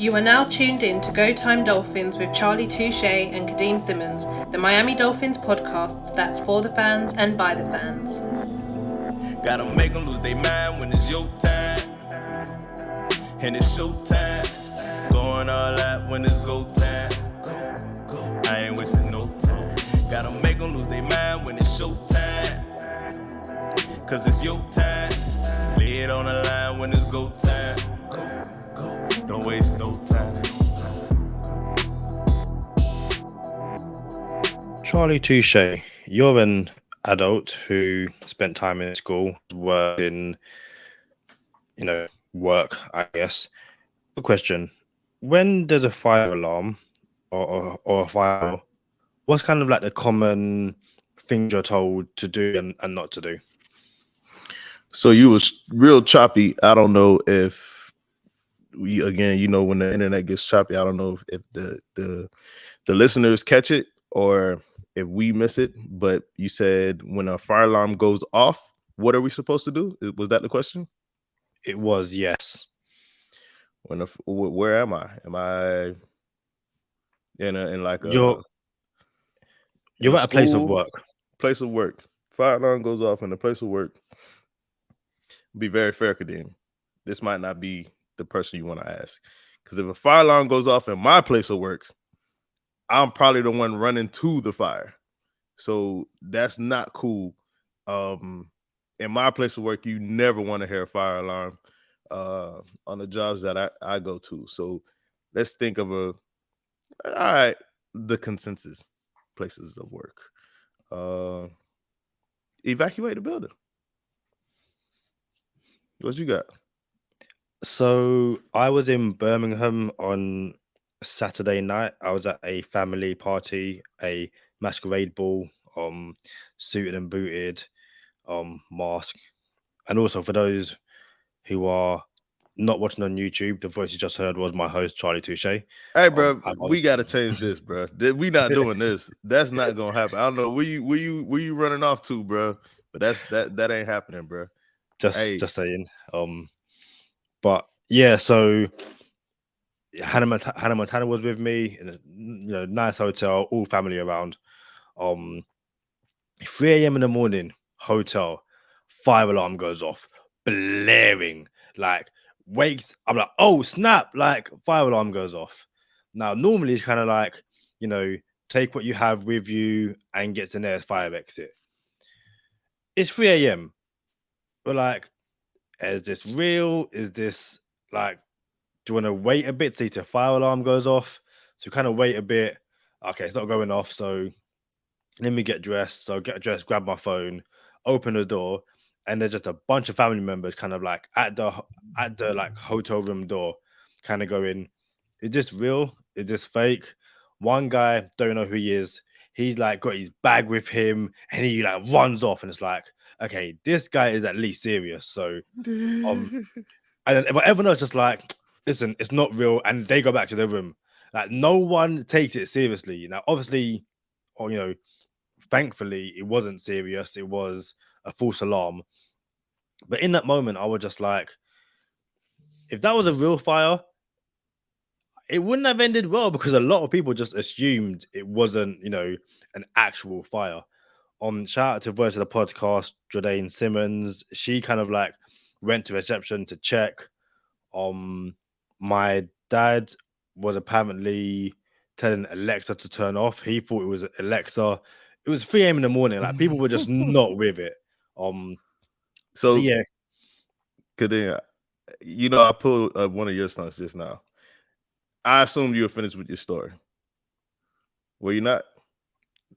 You are now tuned in to Go Time Dolphins with Charlie Touche and Kadeem Simmons, the Miami Dolphins podcast that's for the fans and by the fans. Gotta make them lose their mind when it's your time. And it's showtime. Going all out when it's go time. I ain't wasting no time. Gotta make them lose their mind when it's showtime. Cause it's your time. Lay it on the line when it's go time. Don't waste no time. Charlie Touche, you're an adult who spent time in school, working, work, I guess. A question: when there's a fire alarm or a fire, what's kind of like the common things you're told to do and not to do? So you was real choppy. I don't know if when the internet gets choppy, I don't know if the listeners catch it or if we miss it. But you said when a fire alarm goes off, what are we supposed to do? Was that the question? It was, yes. Where am I? Am I in like you're at a place of work? Place of work. Fire alarm goes off in the place of work. Be very fair, Kadeem. This might not be the person you want to ask, because if a fire alarm goes off in my place of work, I'm probably the one running to the fire, so that's not cool. In my place of work, you never want to hear a fire alarm on the jobs that I go to. So let's think of the consensus places of work. Evacuate the building. What you got? So I was in Birmingham on Saturday night. I was at a family party, a masquerade ball, suited and booted, mask. And also for those who are not watching on YouTube, the voice you just heard was my host, Charlie Touche. Hey, bro, we got to change this, bro. We not doing this. That's not gonna happen. I don't know where you running off to, bro. But that ain't happening, bro. Just saying. But yeah, so Hannah Montana was with me in a nice hotel, all family around. 3 a.m. in the morning, hotel, fire alarm goes off, blaring, like wakes. I'm like, oh snap! Like fire alarm goes off. Now normally it's kind of like, take what you have with you and get to the nearest fire exit. It's 3 a.m. We're like, is this real? Is this like, do you want to wait a bit, see till fire alarm goes off? So kind of wait a bit. Okay, it's not going off. So let me get dressed. So get dressed, grab my phone, open the door, and there's just a bunch of family members kind of like at the like hotel room door, kind of going, is this real? Is this fake? One guy, don't know who he is. He's like got his bag with him and he like runs off, and it's like, okay, this guy is at least serious. So but everyone else just like, listen, it's not real, and they go back to their room. Like no one takes it seriously. Now, obviously, or thankfully, it wasn't serious. It was a false alarm. But in that moment, I was just like, if that was a real fire, it wouldn't have ended well, because a lot of people just assumed it wasn't, an actual fire. Shout out to voice of the podcast, Jordane Simmons. She kind of like went to reception to check. My dad was apparently telling Alexa to turn off. He thought it was Alexa. It was 3 a.m. in the morning. Like people were just not with it. So yeah. Kadeem, I pulled one of your stunts just now. I assumed you were finished with your story. Were you not?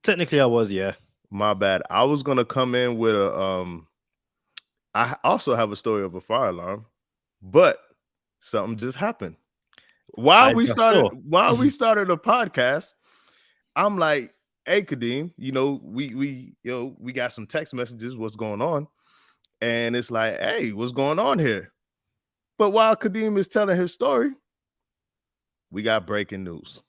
Technically, I was, yeah. My bad. I was gonna come in with I also have a story of a fire alarm, but something just happened. While we started a podcast, I'm like, hey Kadeem, we got some text messages, what's going on? And it's like, hey, what's going on here? But while Kadeem is telling his story, we got breaking news.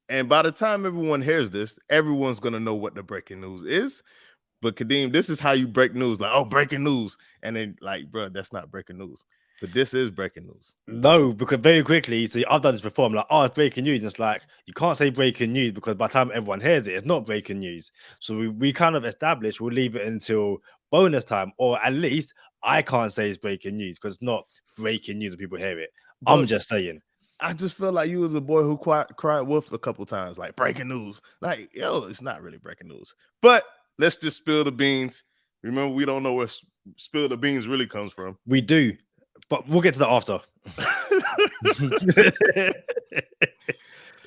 And by the time everyone hears this, everyone's going to know what the breaking news is. But Kadeem, this is how you break news. Like, oh, breaking news. And then like, bro, that's not breaking news. But this is breaking news. No, because very quickly, so I've done this before. I'm like, oh, it's breaking news. And it's like, you can't say breaking news because by the time everyone hears it, it's not breaking news. So we kind of established we'll leave it until bonus time, or at least I can't say it's breaking news because it's not breaking news when people hear it. But I'm just saying. I just feel like you was a boy who cried wolf a couple times, like breaking news. Like, yo, it's not really breaking news. But let's just spill the beans. Remember, we don't know where spill the beans really comes from. We do, but we'll get to that after.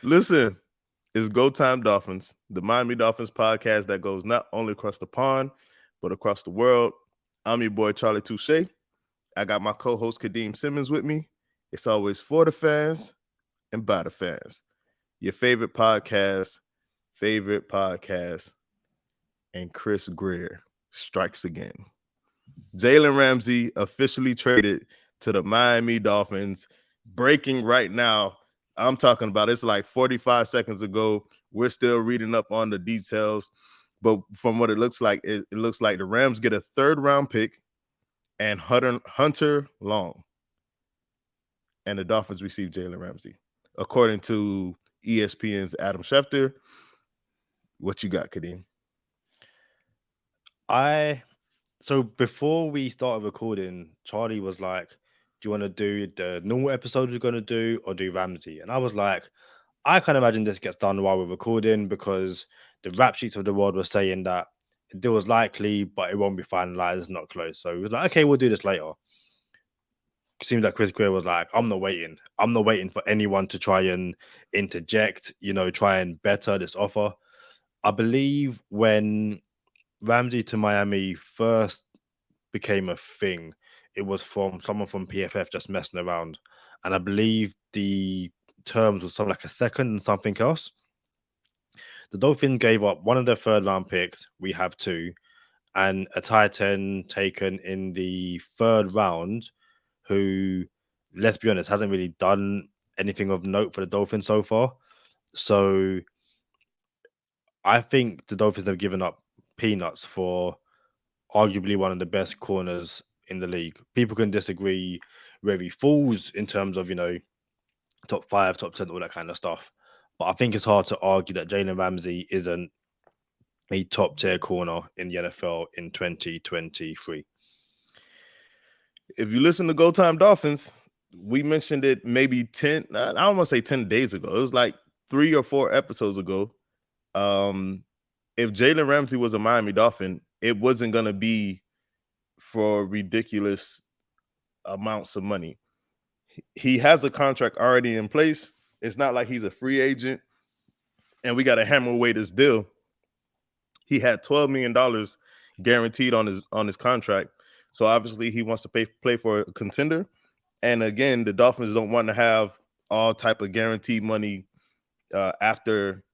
Listen, it's Go Time Dolphins, the Miami Dolphins podcast that goes not only across the pond, but across the world. I'm your boy, Charlie Touche. I got my co-host, Kadeem Simmons, with me. It's always for the fans and by the fans. Your favorite podcast, and Chris Greer strikes again. Jalen Ramsey officially traded to the Miami Dolphins. Breaking right now. I'm talking about it's like 45 seconds ago. We're still reading up on the details. But from what it looks like, it looks like the Rams get a 3rd round pick and Hunter Long. And the Dolphins receive Jalen Ramsey. According to ESPN's Adam Schefter. What you got, Kadeem? So before we started recording, Charlie was like, do you want to do the normal episode we're going to do or do Ramsey? And I was like, I can't imagine this gets done while we're recording because the rap sheets of the world were saying that it was likely, but it won't be finalized. It's not close. So we was like, okay, we'll do this later. Seems like Chris Greer was like, I'm not waiting. I'm not waiting for anyone to try and interject, try and better this offer. I believe when Ramsey to Miami first became a thing, it was from someone from PFF just messing around. And I believe the terms was something like a second and something else. The Dolphins gave up one of their 3rd round picks. We have 2. And a tight end taken in the 3rd round who, let's be honest, hasn't really done anything of note for the Dolphins so far. So I think the Dolphins have given up peanuts for arguably one of the best corners in the league. People can disagree where he falls in terms of, top 5, top 10, all that kind of stuff. But I think it's hard to argue that Jalen Ramsey isn't a top tier corner in the NFL in 2023. If you listen to Go Time Dolphins, we mentioned it maybe 10, I don't want to say 10 days ago. It was like 3 or 4 episodes ago. If Jalen Ramsey was a Miami Dolphin, it wasn't going to be for ridiculous amounts of money. He has a contract already in place. It's not like he's a free agent and we got to hammer away this deal. He had $12 million guaranteed on his contract. So obviously he wants to play for a contender. And again, the Dolphins don't want to have all type of guaranteed money after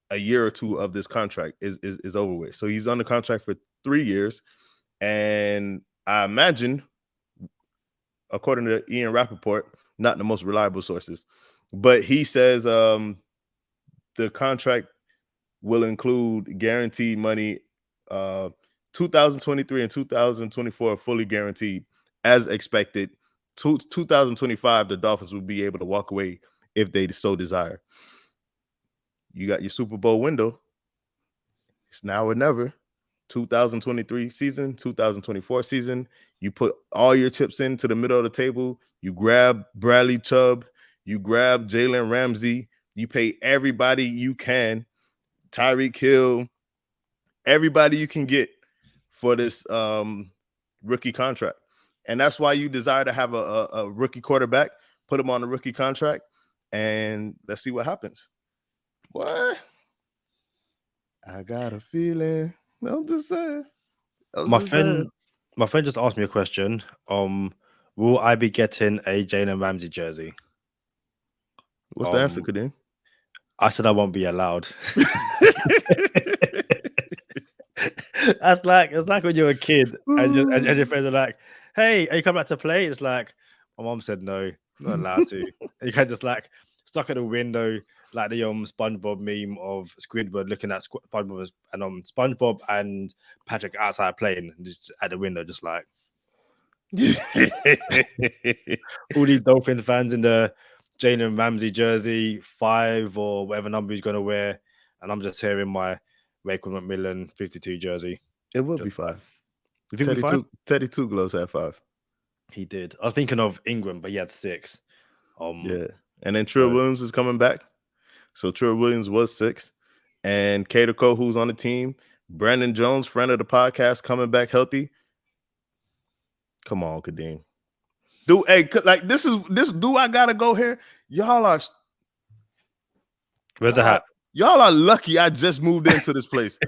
a year or 2 of this contract is over with. So he's under contract for 3 years. And I imagine, according to Ian Rappaport, not the most reliable sources, but he says the contract will include guaranteed money 2023 and 2024 are fully guaranteed as expected. 2025, the Dolphins will be able to walk away if they so desire. You got your Super Bowl window. It's now or never. 2023 season, 2024 season. You put all your chips into the middle of the table. You grab Bradley Chubb. You grab Jalen Ramsey. You pay everybody you can. Tyreek Hill. Everybody you can get for this rookie contract. And that's why you desire to have a rookie quarterback, put him on a rookie contract, and let's see what happens. What? I got a feeling. I'm just saying. My friend just asked me a question. Will I be getting a Jalen Ramsey jersey? What's the answer, Kadeem? I said I won't be allowed. It's like when you're a kid and your friends are like, "Hey, are you coming back to play?" It's like my mom said no, I'm not allowed to. And you can just like stuck at the window, like the SpongeBob meme of Squidward looking at SpongeBob and SpongeBob and Patrick outside playing, just at the window, just like. All these Dolphin fans in the Jalen Ramsey jersey, 5 or whatever number he's going to wear. And I'm just hearing my Raekwon McMillan 52 jersey. It will be 5. You think it'll be 5? Teddy Two Gloves had 5. He did. I was thinking of Ingram, but he had 6. Yeah. And then Trill Williams is coming back. So Trill Williams was 6. And Cater Cole, who's on the team. Brandon Jones, friend of the podcast, coming back healthy. Come on, Kadeem. Dude, hey, like this. Do I gotta go here? Y'all are. Where's the hat? Y'all are lucky I just moved into this place.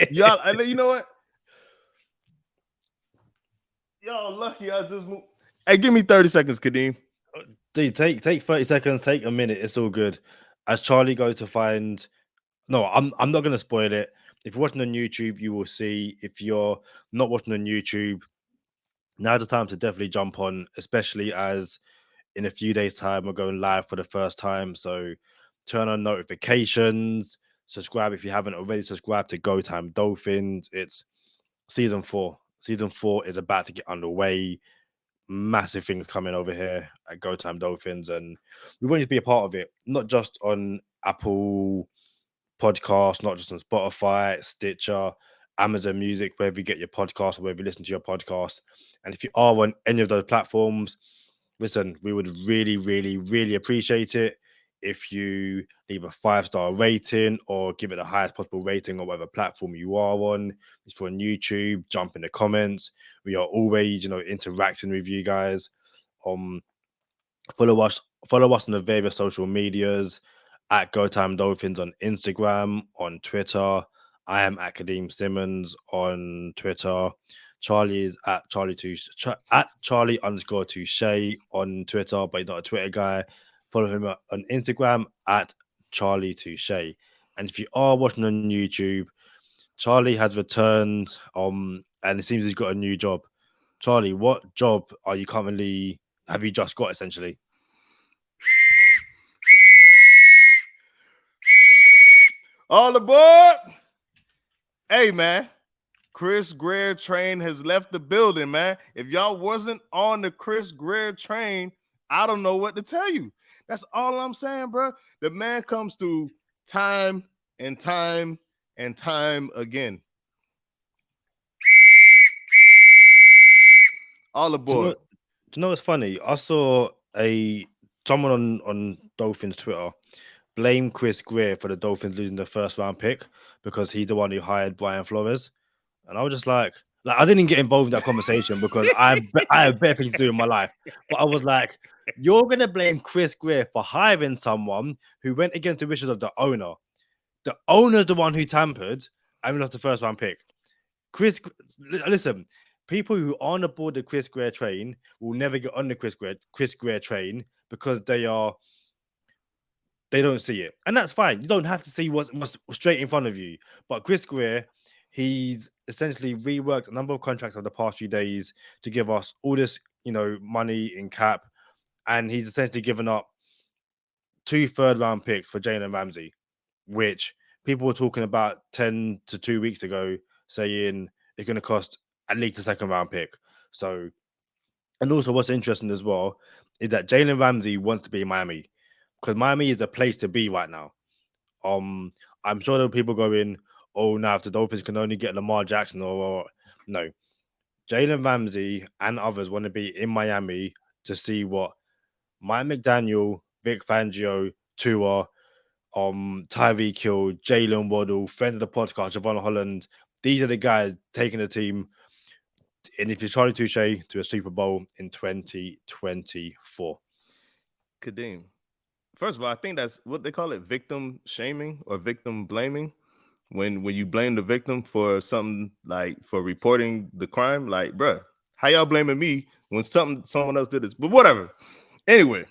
Y'all, you know what? Y'all lucky I just moved. Hey, give me 30 seconds, Kadeem. Dude, take 30 seconds, take a minute. It's all good. As Charlie goes to find. No, I'm not gonna spoil it. If you're watching on YouTube, you will see. If you're not watching on YouTube, now's the time to definitely jump on, especially as in a few days' time we're going live for the first time. So turn on notifications, subscribe if you haven't already subscribed to Go Time Dolphins. It's season 4. Season 4 is about to get underway. Massive things coming over here at Go Time Dolphins, and we want you to be a part of it, not just on Apple Podcast, not just on Spotify, Stitcher, Amazon Music, wherever you get your podcast or wherever you listen to your podcast. And if you are on any of those platforms, listen, we would really, really, really appreciate it if you leave a 5-star rating or give it the highest possible rating on whatever platform you are on. If you're on YouTube, jump in the comments. We are always, interacting with you guys. Follow us on the various social medias at Go Time Dolphins on Instagram, on Twitter. I am at Kadeem Simmons on Twitter. Charlie is at Charlie_Touche on Twitter, but he's not a Twitter guy. Follow him on Instagram at Charlie Touche. And if you are watching on YouTube, Charlie has returned, and it seems he's got a new job. Charlie, what job have you just got essentially? All aboard! Hey, man. Chris Greer train has left the building, man. If y'all wasn't on the Chris Greer train, I don't know what to tell you. That's all I'm saying, bro. The man comes through time and time and time again. All aboard. Do you know what's funny? I saw someone on Dolphins Twitter blame Chris Greer for the Dolphins losing the first round pick because he's the one who hired Brian Flores. And I was just like I didn't get involved in that conversation because I have better things to do in my life. But I was like, you're going to blame Chris Greer for hiring someone who went against the wishes of the owner. The owner's the one who tampered and we lost the first round pick. Listen, people who aren't aboard the Chris Greer train will never get on the Chris Greer train because they don't see it. And that's fine. You don't have to see what's straight in front of you. But Chris Greer, he's essentially reworked a number of contracts over the past few days to give us all this, money in cap. And he's essentially given up 2 third-round picks for Jalen Ramsey, which people were talking about 10 to 2 weeks ago, saying it's going to cost at least a second-round pick. So, and also what's interesting as well is that Jalen Ramsey wants to be in Miami because Miami is a place to be right now. I'm sure there are people going, oh, now if the Dolphins can only get Lamar Jackson or no. Jalen Ramsey and others want to be in Miami to see what Mike McDaniel, Vic Fangio, Tua, Tyreek Hill, Jalen Waddle, friend of the podcast, Javon Holland. These are the guys taking the team, and if you're Charlie Touche, to a Super Bowl in 2024. Kadeem, first of all, I think that's what they call it, victim shaming or victim blaming. When you blame the victim for something, like for reporting the crime, like, bruh, how y'all blaming me when someone else did this? But whatever. Anyway,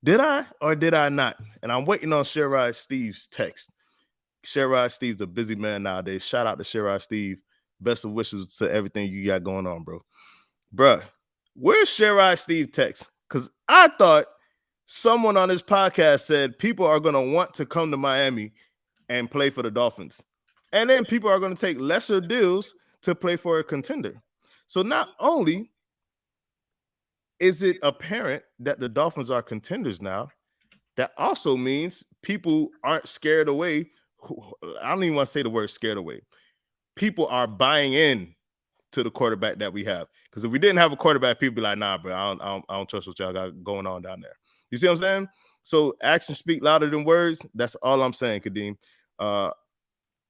did I or did I not? And I'm waiting on Sherrod Steve's text. Sherrod Steve's a busy man nowadays. Shout out to Sherrod Steve. Best of wishes to everything you got going on, bro. Bruh, where's Sherrod Steve text? Because I thought someone on this podcast said people are going to want to come to Miami and play for the Dolphins. And then people are going to take lesser deals to play for a contender. So not only is it apparent that the Dolphins are contenders now? That also means people aren't scared away. I don't even want to say the word scared away. People are buying in to the quarterback that we have. Because if we didn't have a quarterback, people be like, nah, bro, I don't trust what y'all got going on down there. You see what I'm saying? So actions speak louder than words. That's all I'm saying, Kadeem.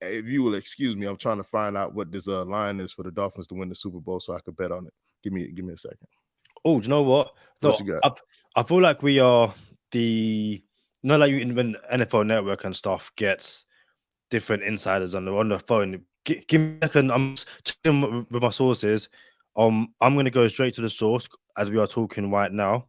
If you will excuse me, I'm trying to find out what this line is for the Dolphins to win the Super Bowl so I could bet on it. Give me a second. Oh, do you know what? What you got? I feel like we are like when NFL Network and stuff gets different insiders on the phone. Give me a second. I'm checking with my sources. I'm gonna go straight to the source as we are talking right now.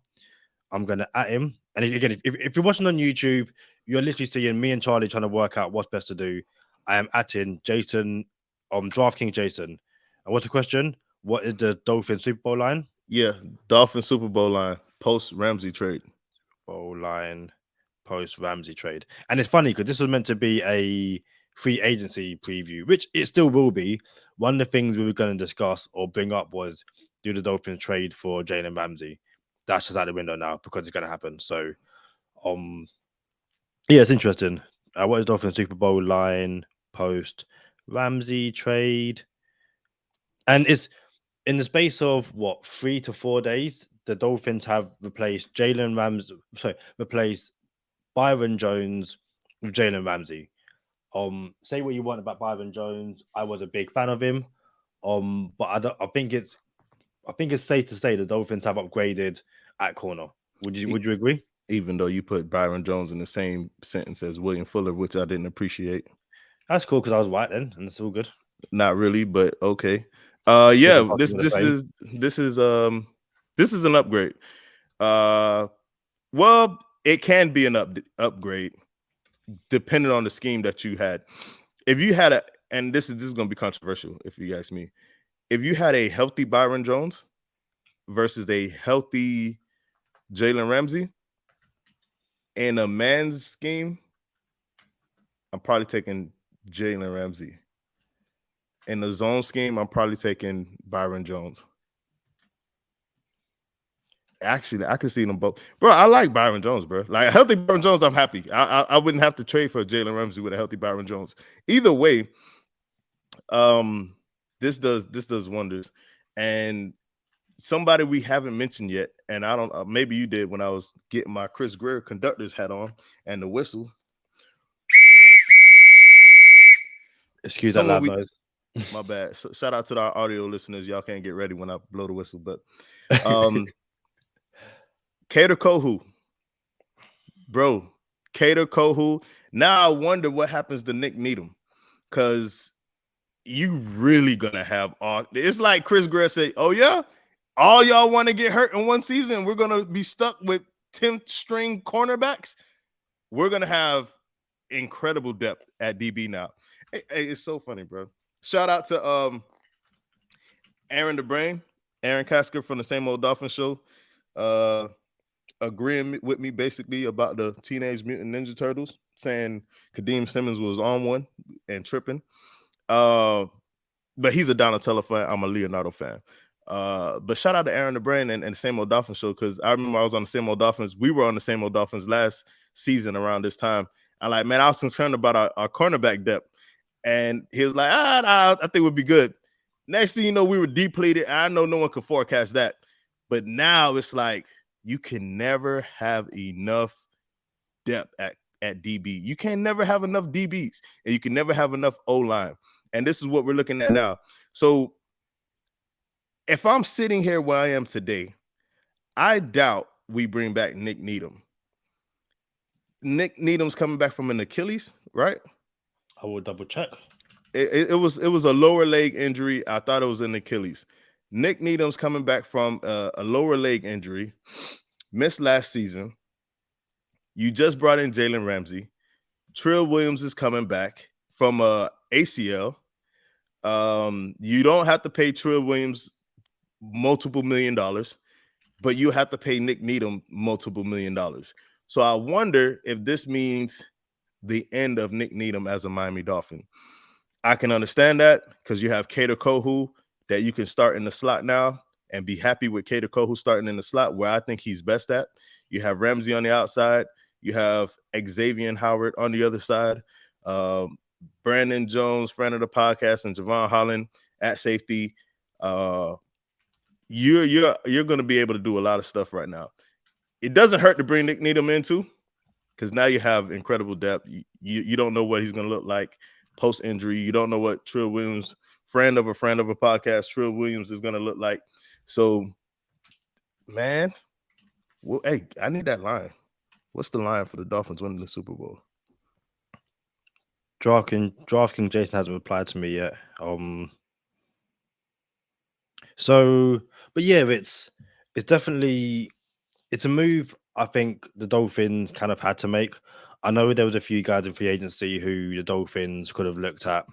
I'm gonna at him. And again, if you're watching on YouTube, you're literally seeing me and Charlie trying to work out what's best to do. I am atting Jason, DraftKings Jason. And what's the question? What is the Dolphins Super Bowl line? Yeah, Dolphins Super Bowl line post Ramsey trade. Bowl line post Ramsey trade. And it's funny because this was meant to be a free agency preview, which it still will be. One of the things we were going to discuss or bring up was do the Dolphins trade for Jalen Ramsey. That's just out the window now because it's going to happen. So, yeah, it's interesting. What is Dolphins Super Bowl line post Ramsey trade? And it's in the space of 3 to 4 days, the Dolphins have replaced replaced Byron Jones with Jalen Ramsey. Say what you want about Byron Jones. I was a big fan of him. But I think it's safe to say the Dolphins have upgraded at corner. Would you agree? Even though you put Byron Jones in the same sentence as William Fuller, which I didn't appreciate. That's cool because I was right then, and it's all good. Not really, but okay. Yeah, this is an upgrade. Well, it can be an upgrade depending on the scheme that you had. If you had and this is going to be controversial if you ask me. If you had a healthy Byron Jones versus a healthy Jalen Ramsey in a man's scheme, I'm probably taking Jalen Ramsey. In the zone scheme, I'm probably taking Byron Jones. Actually, I can see them both. Bro, I like Byron Jones, bro. Like a healthy Byron Jones, I'm happy. I wouldn't have to trade for Jalen Ramsey with a healthy Byron Jones. Either way, this does wonders. And somebody we haven't mentioned yet, and I don't maybe you did when I was getting my Chris Greer conductor's hat on and the whistle. Excuse that loud noise. My bad. So, shout out to our audio listeners. Y'all can't get ready when I blow the whistle, but Kader Kohu. Bro, Kader Kohu. Now I wonder what happens to Nick Needham. Because you really gonna have it's like Chris Greer said, oh yeah, all y'all want to get hurt in one season. We're gonna be stuck with 10th string cornerbacks. We're gonna have incredible depth at DB now. It's so funny, bro. Shout out to Aaron the Brain, Aaron Kasker from the Same Old Dolphins Show, agreeing with me basically about the Teenage Mutant Ninja Turtles, saying Kadeem Simmons was on one and tripping. But he's a Donatello fan. I'm a Leonardo fan. But shout out to Aaron the Brain and the Same Old Dolphins Show, because I remember I was on the Same Old Dolphins. We were on the Same Old Dolphins last season around this time. I was concerned about our cornerback depth. And he was like, I think we'd be good. Next thing you know, we were depleted. I know no one could forecast that. But now it's like you can never have enough depth at DB. You can never have enough DBs, and you can never have enough O-line. And this is what we're looking at now. So if I'm sitting here where I am today, I doubt we bring back Nick Needham. Nick Needham's coming back from an Achilles, right? I will double check. It was a lower leg injury. I thought it was an Achilles. Nick Needham's coming back from a lower leg injury, missed last season. You just brought in Jalen Ramsey. Trill Williams is coming back from ACL. You don't have to pay Trill Williams multiple $1 million, but you have to pay Nick Needham multiple $1 million. So I wonder if this means the end of Nick Needham as a Miami Dolphin. I can understand that because you have Kader Kohu that you can start in the slot now, and be happy with Kader Kohu starting in the slot where I think he's best at. You have Ramsey on the outside. You have Xavier Howard on the other side. Brandon Jones, friend of the podcast, and Javon Holland at safety. You're going to be able to do a lot of stuff right now. It doesn't hurt to bring Nick Needham in too, because now you have incredible depth. You don't know what he's going to look like post injury. You don't know what Trill Williams, friend of a podcast, Trill Williams is going to look like. So, man, well, hey, I need that line. What's the line for the Dolphins winning the Super Bowl? DraftKings Jason hasn't replied to me yet. So, but yeah, it's definitely a move I think the Dolphins kind of had to make. I know there was a few guys in free agency who the Dolphins could have looked at.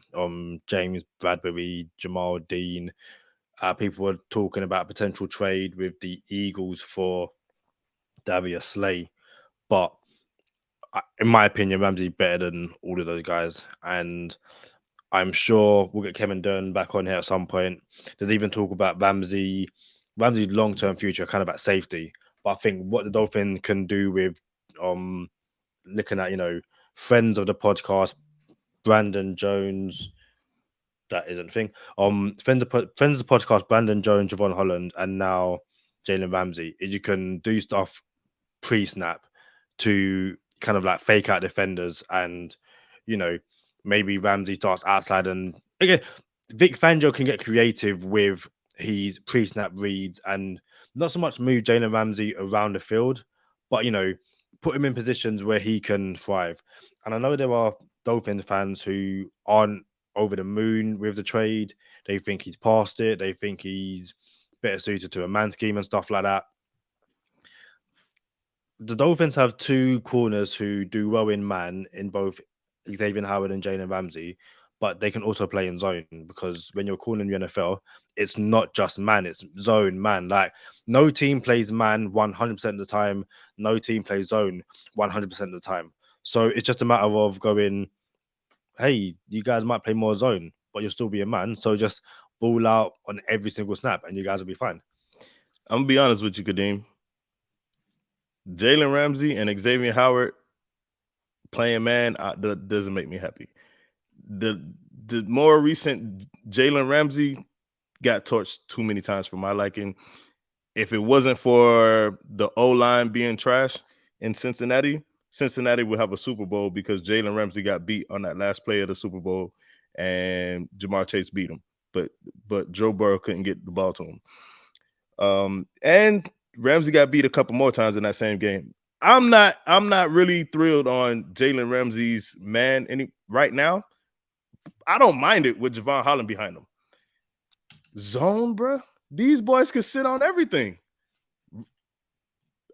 James Bradbury, Jamal Dean. People were talking about potential trade with the Eagles for Darius Slay, but in my opinion, Ramsey's better than all of those guys, and I'm sure we'll get Kevin Dunn back on here at some point. There's even talk about Ramsey's long-term future, kind of at safety. But I think what the Dolphins can do with looking at, friends of the podcast, Brandon Jones, that isn't a thing. Friends of the podcast, Brandon Jones, Javon Holland, and now Jalen Ramsey, is you can do stuff pre-snap to kind of like fake out defenders, and maybe Ramsey starts outside, and again, Vic Fangio can get creative with his pre-snap reads and not so much move Jalen Ramsey around the field, but put him in positions where he can thrive. And I know there are Dolphins fans who aren't over the moon with the trade. They think he's past it. They think he's better suited to a man scheme and stuff like that. The Dolphins have two corners who do well in man in both Xavier Howard and Jalen Ramsey, but they can also play in zone, because when you're calling the NFL, it's not just man, it's zone, man. Like, no team plays man 100% of the time. No team plays zone 100% of the time. So it's just a matter of going, hey, you guys might play more zone, but you'll still be a man. So just ball out on every single snap and you guys will be fine. I'm going to be honest with you, Kadeem. Jalen Ramsey and Xavier Howard playing man that doesn't make me happy. The more recent Jalen Ramsey got torched too many times for my liking. If it wasn't for the O-line being trash in Cincinnati would have a Super Bowl, because Jalen Ramsey got beat on that last play of the Super Bowl and Jamar Chase beat him. But Joe Burrow couldn't get the ball to him. And Ramsey got beat a couple more times in that same game. I'm not really thrilled on Jalen Ramsey's man right now. I don't mind it with Javon Holland behind him. Zone, bro. These boys can sit on everything.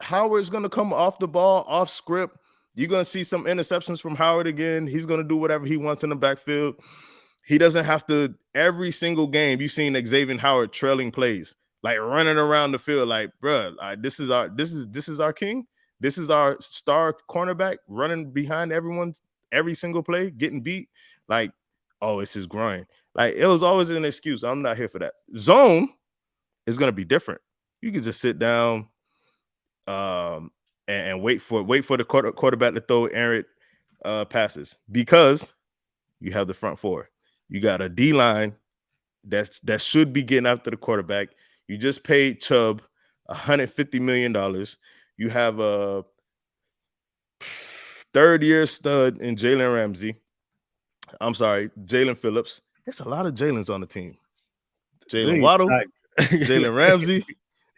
Howard's going to come off the ball, off script. You're going to see some interceptions from Howard again. He's going to do whatever he wants in the backfield. He doesn't have to, every single game, you've seen Xavier Howard trailing plays, like running around the field, like, bro, this is our king. This is our star cornerback running behind everyone, every single play, getting beat. Like, oh, it's his groin. Like, it was always an excuse. I'm not here for that. Zone is going to be different. You can just sit down and wait for the quarterback to throw errant passes, because you have the front four. You got a D-line that should be getting after the quarterback. You just paid Chubb $150 million. You have a third-year stud in Jalen Ramsey. I'm sorry, Jalen Phillips. It's a lot of Jalen's on the team. Jalen Waddle, Jalen Ramsey,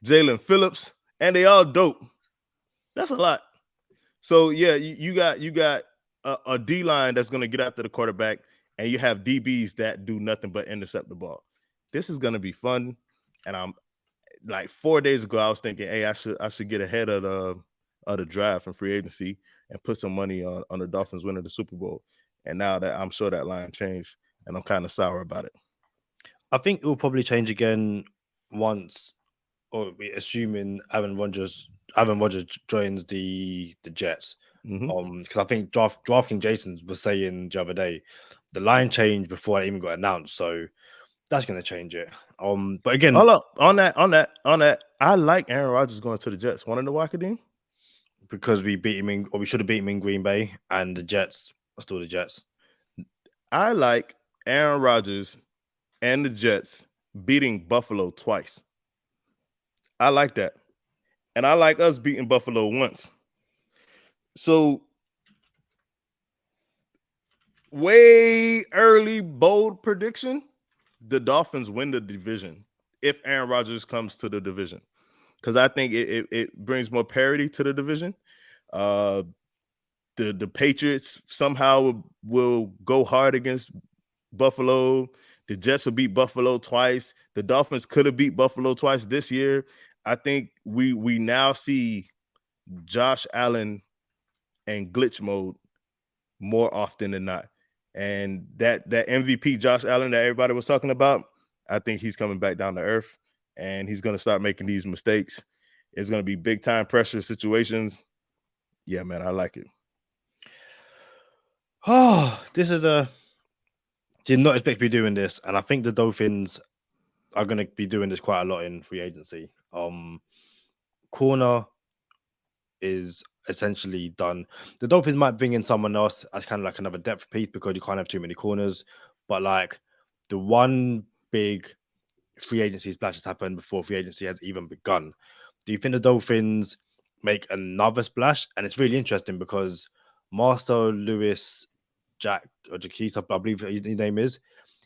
Jalen Phillips, and they all dope. That's a lot. So yeah, you got a D-line that's going to get after the quarterback, and you have DBs that do nothing but intercept the ball. This is going to be fun. And I'm like 4 days ago, I was thinking, hey, I should get ahead of the draft and free agency and put some money on the Dolphins winning the Super Bowl. And now that I'm sure that line changed, and I'm kind of sour about it. I think it will probably change again once, or assuming Aaron Rodgers joins the Jets. Because I think DraftKings Jason was saying the other day, the line changed before it even got announced. So that's going to change it. But again, hold up on that. I like Aaron Rodgers going to the Jets. Want to know why, Kadeem? Because we beat him in, or we should have beat him in Green Bay, and the Jets are still the Jets. I like Aaron Rodgers and the Jets beating Buffalo twice. I like that. And I like us beating Buffalo once. So, way early, bold prediction, the Dolphins win the division if Aaron Rodgers comes to the division. Because I think it brings more parity to the division. The Patriots somehow will go hard against Buffalo. The Jets will beat Buffalo twice. The Dolphins could have beat Buffalo twice this year. I think we now see Josh Allen and glitch mode more often than not. And that MVP Josh Allen that everybody was talking about, I think he's coming back down to earth, and he's going to start making these mistakes. It's going to be big time pressure situations. Yeah, man, I like it. Oh, this is did not expect to be doing this, and I think the Dolphins are going to be doing this quite a lot in free agency. Corner is essentially done. The Dolphins might bring in someone else as kind of like another depth piece because you can't have too many corners. But like the one big free agency splash has happened before free agency has even begun. Do you think the Dolphins make another splash? And it's really interesting because Marcel Lewis Jack or Jaquise, I believe his name is,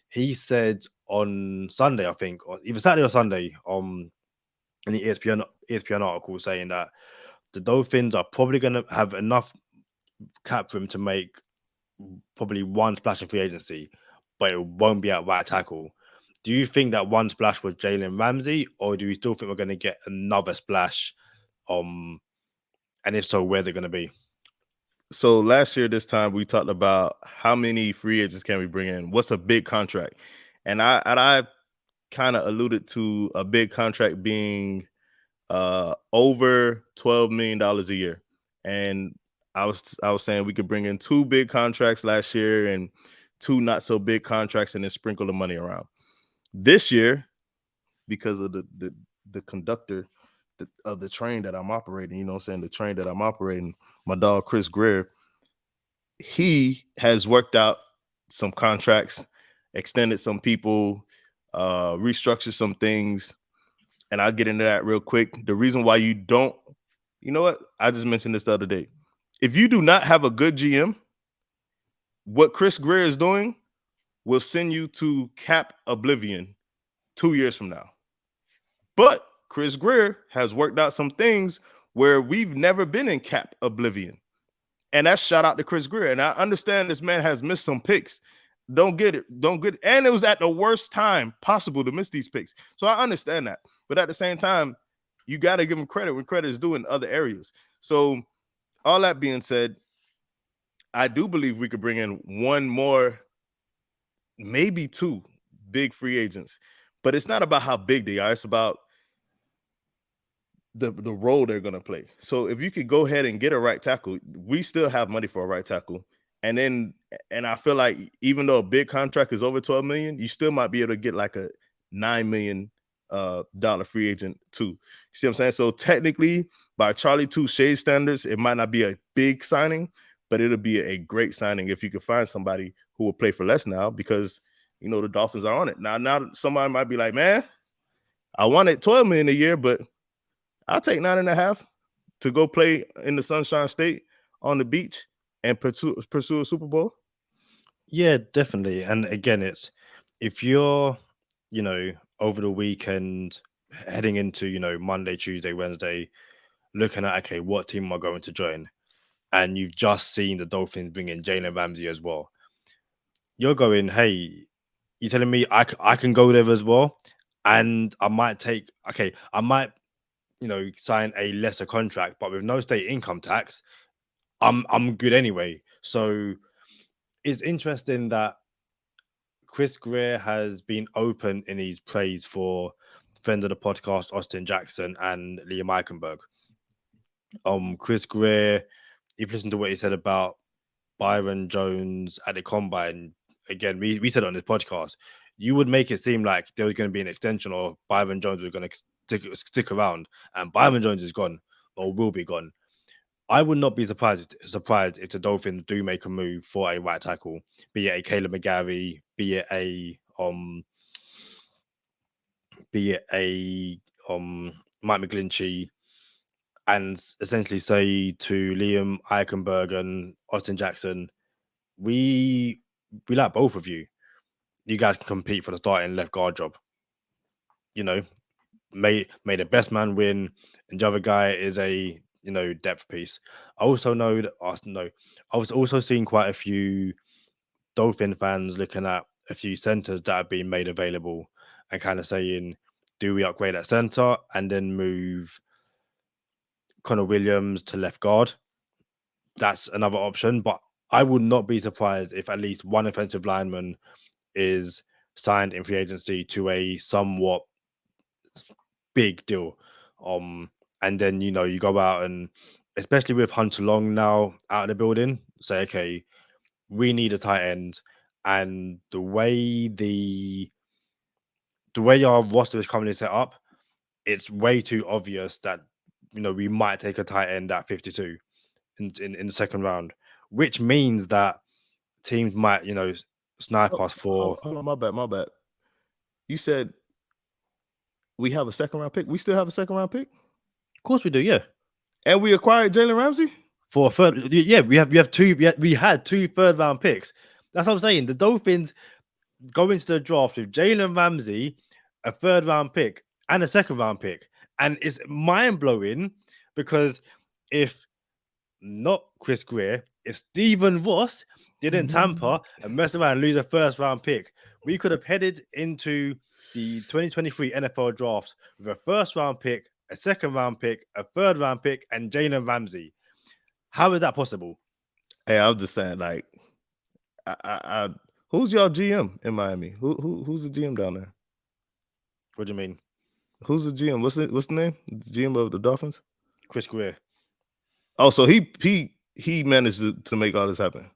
he said on Sunday, I think, or either Saturday or Sunday, in the ESPN article saying that the Dolphins are probably going to have enough cap room to make probably one splash in free agency, but it won't be at right tackle. Do you think that one splash was Jalen Ramsey, or do you still think we're going to get another splash? And if so, where's it going to be? So last year, this time, we talked about how many free agents can we bring in? What's a big contract? And I kind of alluded to a big contract being over $12 million a year. And I was saying we could bring in 2 big contracts last year and 2 not so big contracts and then sprinkle the money around. This year, because of the conductor of the train that I'm operating, you know what I'm saying, the train that I'm operating, my dog Chris Greer, he has worked out some contracts, extended some people, restructured some things, and I'll get into that real quick. The reason why you don't, you know what? I just mentioned this the other day. If you do not have a good GM, what Chris Greer is doing will send you to cap oblivion 2 years from now. But Chris Greer has worked out some things where we've never been in cap oblivion. And that's shout out to Chris Greer. And I understand this man has missed some picks. Don't get it. And it was at the worst time possible to miss these picks. So I understand that. But at the same time, you got to give him credit when credit is due in other areas. So all that being said, I do believe we could bring in one more, maybe 2 big free agents. But it's not about how big they are. It's about the role they're going to play. So if you could go ahead and get a right tackle, we still have money for a right tackle. And I feel like even though a big contract is over 12 million, you still might be able to get like a $9 million dollar free agent too. You see what I'm saying? So technically, by Charlie Touche standards, it might not be a big signing, but it'll be a great signing if you can find somebody who will play for less now, because you know the Dolphins are on it. Now somebody might be like, man, I wanted 12 million a year, but I'll take 9.5 to go play in the Sunshine State on the beach and pursue a Super Bowl. Yeah, definitely. And again, it's if you're, over the weekend heading into, Monday, Tuesday, Wednesday, looking at, okay, what team am I going to join? And you've just seen the Dolphins bring in Jalen Ramsey as well. You're going, hey, you're telling me I can go there as well? And I might sign a lesser contract, but with no state income tax, I'm good anyway. So it's interesting that Chris Greer has been open in his praise for friend of the podcast, Austin Jackson and Liam Eichenberg. Chris Greer, if you listen to what he said about Byron Jones at the combine, again, we said on this podcast, you would make it seem like there was going to be an extension or Byron Jones was going to stick around, and Byron Jones is gone or will be gone. I would not be surprised if the Dolphins do make a move for a right tackle, be it a Caleb McGarry, be it a Mike McGlinchey, and essentially say to Liam Eichenberg and Austin Jackson, we like both of you. You guys can compete for the starting left guard job. You know, may the best man win, and the other guy is a depth piece. I also know that I was also seeing quite a few Dolphin fans looking at a few centers that have been made available and kind of saying, do we upgrade at center and then move Connor Williams to left guard? That's another option, but I would not be surprised if at least one offensive lineman is signed in free agency to a somewhat big deal. And then you go out and, especially with Hunter Long now out of the building, say, okay, we need a tight end, and the way our roster is currently set up, it's way too obvious that we might take a tight end at 52 in the second round, which means that teams might snipe us for. Hold on, my bad. You said we have a second round pick. We still have a second round pick? Of course we do, yeah. And we acquired Jalen Ramsey For a third, yeah, we had two third round picks. That's what I'm saying. The Dolphins go into the draft with Jalen Ramsey, a third round pick, and a second round pick. And it's mind blowing because if not Chris Greer, if Stephen Ross didn't tamper and mess around and lose a first round pick, we could have headed into the 2023 NFL draft with a first round pick, a second round pick, a third round pick, and Jalen Ramsey. How is that possible? Hey, I'm just saying, like, I who's y'all GM in Miami? Who's the GM down there? What do you mean? Who's the GM? What's the name? The GM of the Dolphins? Chris Greer. Oh, so he managed to make all this happen.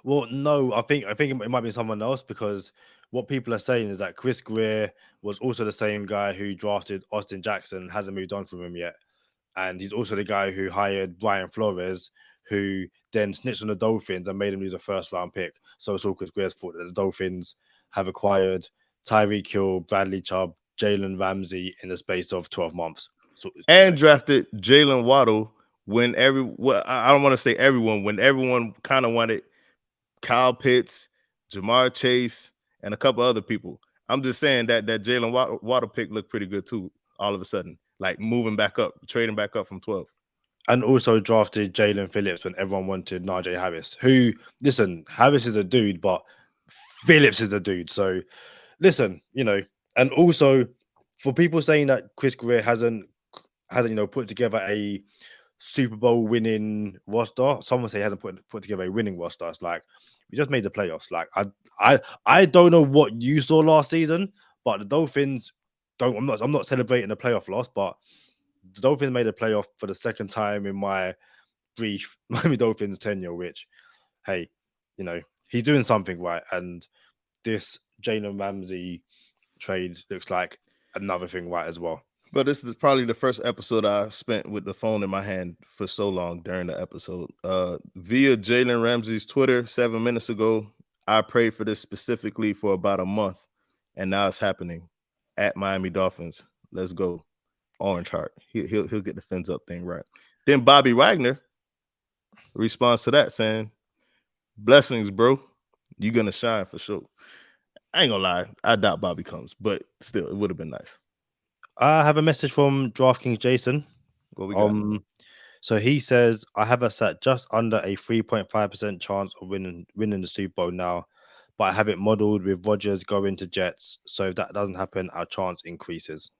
Well, no, I think it might be someone else, because what people are saying is that Chris Greer was also the same guy who drafted Austin Jackson, hasn't moved on from him yet. And he's also the guy who hired Brian Flores, who then snitched on the Dolphins and made him lose a first round pick. So it's all Chris Greer's fault that the Dolphins have acquired Tyreek Hill, Bradley Chubb, Jalen Ramsey in the space of 12 months. And drafted Jalen Waddle when I don't want to say everyone, when everyone kind of wanted Kyle Pitts, Jamar Chase, and a couple other people. I'm just saying that Jalen Waddle pick looked pretty good too, all of a sudden. Like moving back up, trading back up from 12. And also drafted Jalen Phillips when everyone wanted Najee Harris, who, listen, Harris is a dude, but Phillips is a dude. So listen, and also for people saying that Chris Greer hasn't put together a Super Bowl winning roster, someone say he hasn't put together a winning roster. It's like, we just made the playoffs. Like, I don't know what you saw last season, but the Dolphins I'm not celebrating a playoff loss, but the Dolphins made a playoff for the second time in my brief Miami Dolphins tenure, which, hey, he's doing something right. And this Jalen Ramsey trade looks like another thing right as well. But this is probably the first episode I spent with the phone in my hand for so long during the episode. Via Jalen Ramsey's Twitter 7 minutes ago, I prayed for this specifically for about a month, and now it's happening. At Miami Dolphins, let's go. Orange Heart. He'll get the fins up thing right. Then Bobby Wagner responds to that saying, "Blessings, bro. You're gonna shine for sure." I ain't gonna lie, I doubt Bobby comes, but still, it would have been nice. I have a message from DraftKings Jason. What we got? So he says, I have us at just under a 3.5% chance of winning the Super Bowl now, but I have it modeled with Rodgers going to Jets. So if that doesn't happen, our chance increases.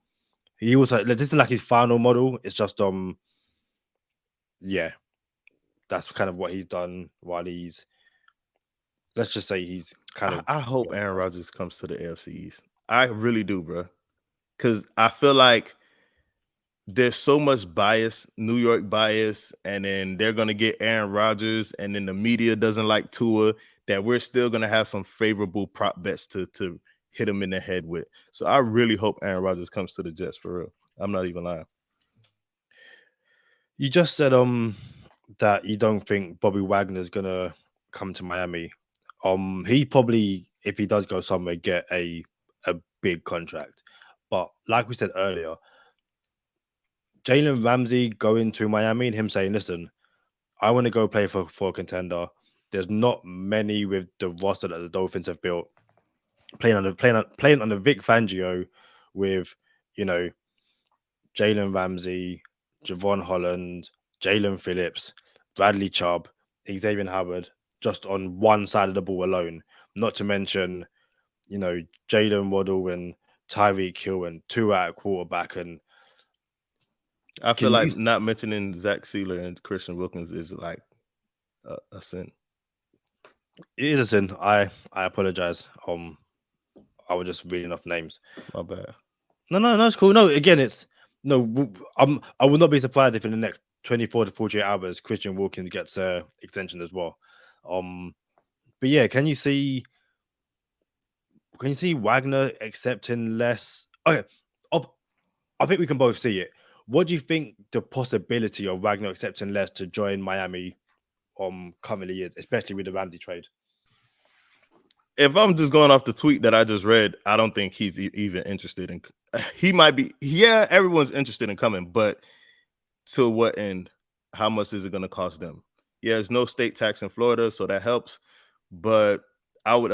He also, this isn't like his final model. It's just, yeah, that's kind of what he's done while he's, let's just say he's kind of. I hope Aaron Rodgers comes to the AFC East. I really do, bro. Because I feel like there's so much bias, New York bias, and then they're going to get Aaron Rodgers, and then the media doesn't like Tua, that we're still going to have some favorable prop bets to hit him in the head with. So I really hope Aaron Rodgers comes to the Jets for real. I'm not even lying. You just said that you don't think Bobby Wagner's gonna come to Miami. He probably, if he does go somewhere, get a big contract. But like we said earlier, Jalen Ramsey going to Miami and him saying, "Listen, I want to go play for a contender." There's not many with the roster that the Dolphins have built. Playing under Vic Fangio with, you know, Jalen Ramsey, Javon Holland, Jalen Phillips, Bradley Chubb, Xavier Howard, just on one side of the ball alone. Not to mention, you know, Jalen Waddle and Tyreek Hill and two at quarterback. And I feel like not mentioning Zach Sealer and Christian Wilkins is like a sin. It is a sin. I apologize. I was just reading off names. My bad. No, it's cool. No, again, it's no. I will not be surprised if in the next 24 to 48 hours Christian Wilkins gets a extension as well. But yeah, can you see Wagner accepting less? Okay, I think we can both see it. What do you think the possibility of Wagner accepting less to join Miami currently is, especially with the Ramsey trade? If I'm just going off the tweet that I just read, I don't think he's even interested in. He might be. Yeah, everyone's interested in coming, but to what end? How much is it going to cost them? Yeah, there's no state tax in Florida, so that helps. But I would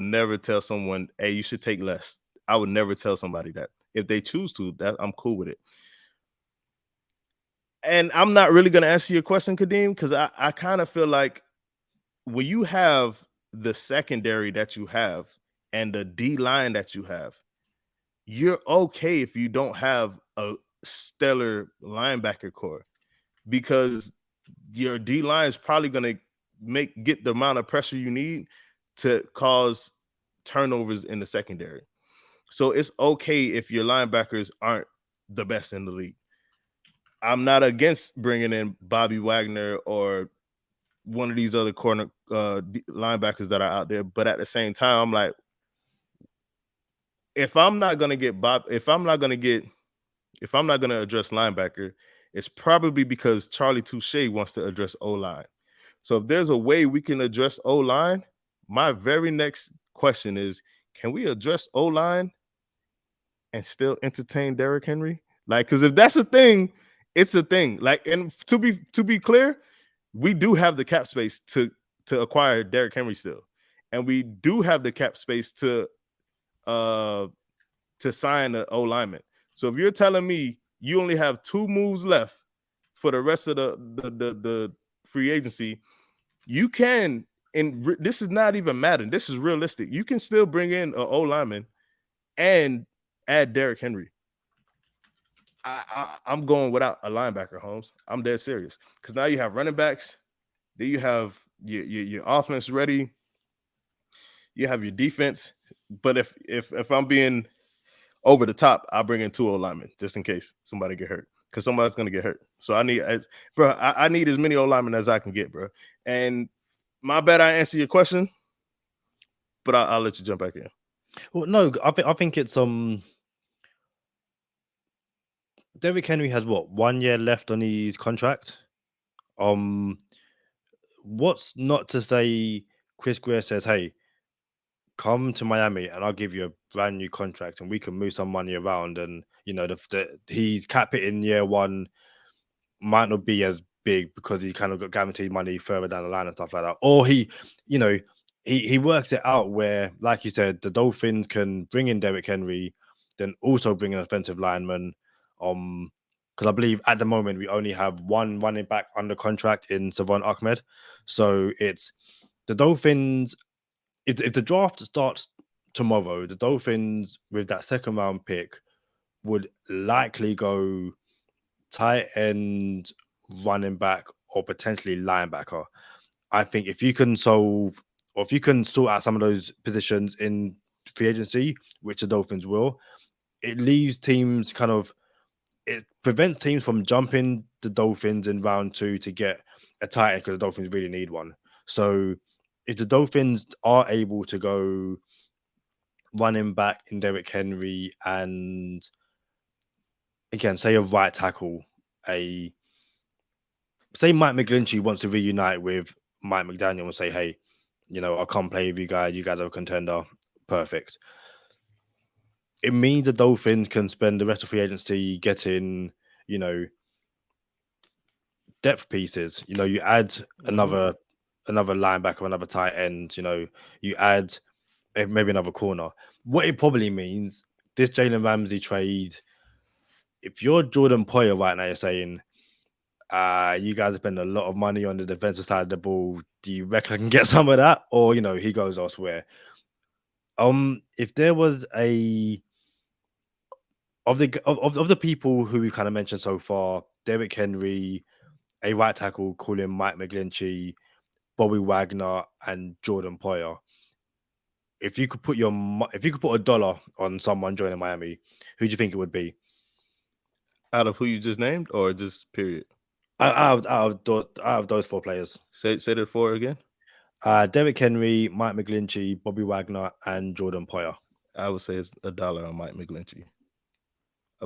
never tell someone, "Hey, you should take less." I would never tell somebody that. If they choose to, that I'm cool with it. And I'm not really going to answer your question, Kadeem, because I kind of feel like when you have the secondary that you have and the D line that you have, you're okay if you don't have a stellar linebacker core, because your D line is probably going to get the amount of pressure you need to cause turnovers in the secondary. So it's okay if your linebackers aren't the best in the league. I'm not against bringing in Bobby Wagner or one of these other corner linebackers that are out there, but at the same time, I'm like, if I'm not gonna address linebacker, it's probably because Charlie Touche wants to address O-line. So if there's a way we can address O-line, my very next question is, can we address O-line and still entertain Derrick Henry? Like, because if that's a thing, it's a thing. Like, and to be clear, we do have the cap space to acquire Derrick Henry still, and we do have the cap space to sign an O-lineman. So if you're telling me you only have 2 moves left for the rest of the free agency, you can. And this is not even Madden. This is realistic. You can still bring in an O-lineman and add Derrick Henry. I'm going without a linebacker, Holmes. I'm dead serious, because now you have running backs, then you have your offense ready, you have your defense. But if I'm being over the top, I'll bring in 2 O-linemen just in case somebody get hurt, because somebody's gonna get hurt. So I need as many O-linemen as I can get, bro. And my bad, I answer your question, but I'll let you jump back in. Well, no, I think it's Derrick Henry has 1 year left on his contract. What's not to say Chris Greer says, "Hey, come to Miami and I'll give you a brand new contract and we can move some money around." And you know, he's cap it in year 1 might not be as big because he kind of got guaranteed money further down the line and stuff like that. Or he works it out where, like you said, the Dolphins can bring in Derrick Henry, then also bring an offensive lineman. Because I believe at the moment we only have 1 running back under contract in Savon Ahmed. So it's the Dolphins. If the draft starts tomorrow, the Dolphins with that 2nd round pick would likely go tight end, running back, or potentially linebacker. I think if you can sort out some of those positions in free agency, which the Dolphins will, it leaves teams it prevents teams from jumping the Dolphins in round 2 to get a tight end, because the Dolphins really need one. So if the Dolphins are able to go running back in Derrick Henry, and again, say a right tackle, say Mike McGlinchey wants to reunite with Mike McDaniel and say, hey, I'll come play with you guys. You guys are a contender. Perfect. It means the Dolphins can spend the rest of free agency getting, depth pieces. You add another linebacker, another tight end. You add maybe another corner. What it probably means, this Jalen Ramsey trade, if you're Jordan Poyer right now, you're saying, you guys spend a lot of money on the defensive side of the ball. Do you reckon I can get some of that? Or, he goes elsewhere. If there was of the people who we kind of mentioned so far, Derrick Henry, a right tackle, call him Mike McGlinchey, Bobby Wagner, and Jordan Poyer. If you could put $1 on someone joining Miami, who do you think it would be? Out of who you just named, or just period? Out of those four players. Say the four again. Derrick Henry, Mike McGlinchey, Bobby Wagner, and Jordan Poyer. I would say it's $1 on Mike McGlinchey,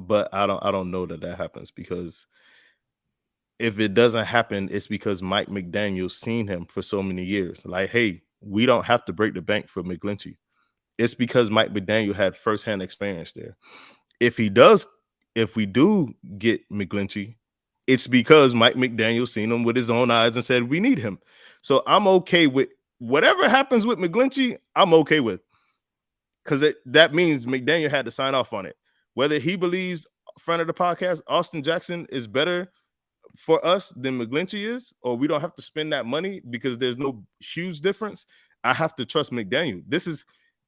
but I don't know that happens, because if it doesn't happen, it's because Mike McDaniel's seen him for so many years. Like, hey, we don't have to break the bank for McGlinchey. It's because Mike McDaniel had firsthand experience there. If we do get McGlinchey, it's because Mike McDaniel seen him with his own eyes and said, we need him. So I'm okay with whatever happens with McGlinchey. I'm okay with, because that means McDaniel had to sign off on it. Whether he believes, friend of the podcast, Austin Jackson is better for us than McGlinchey is, or we don't have to spend that money because there's no huge difference, I have to trust McDaniel.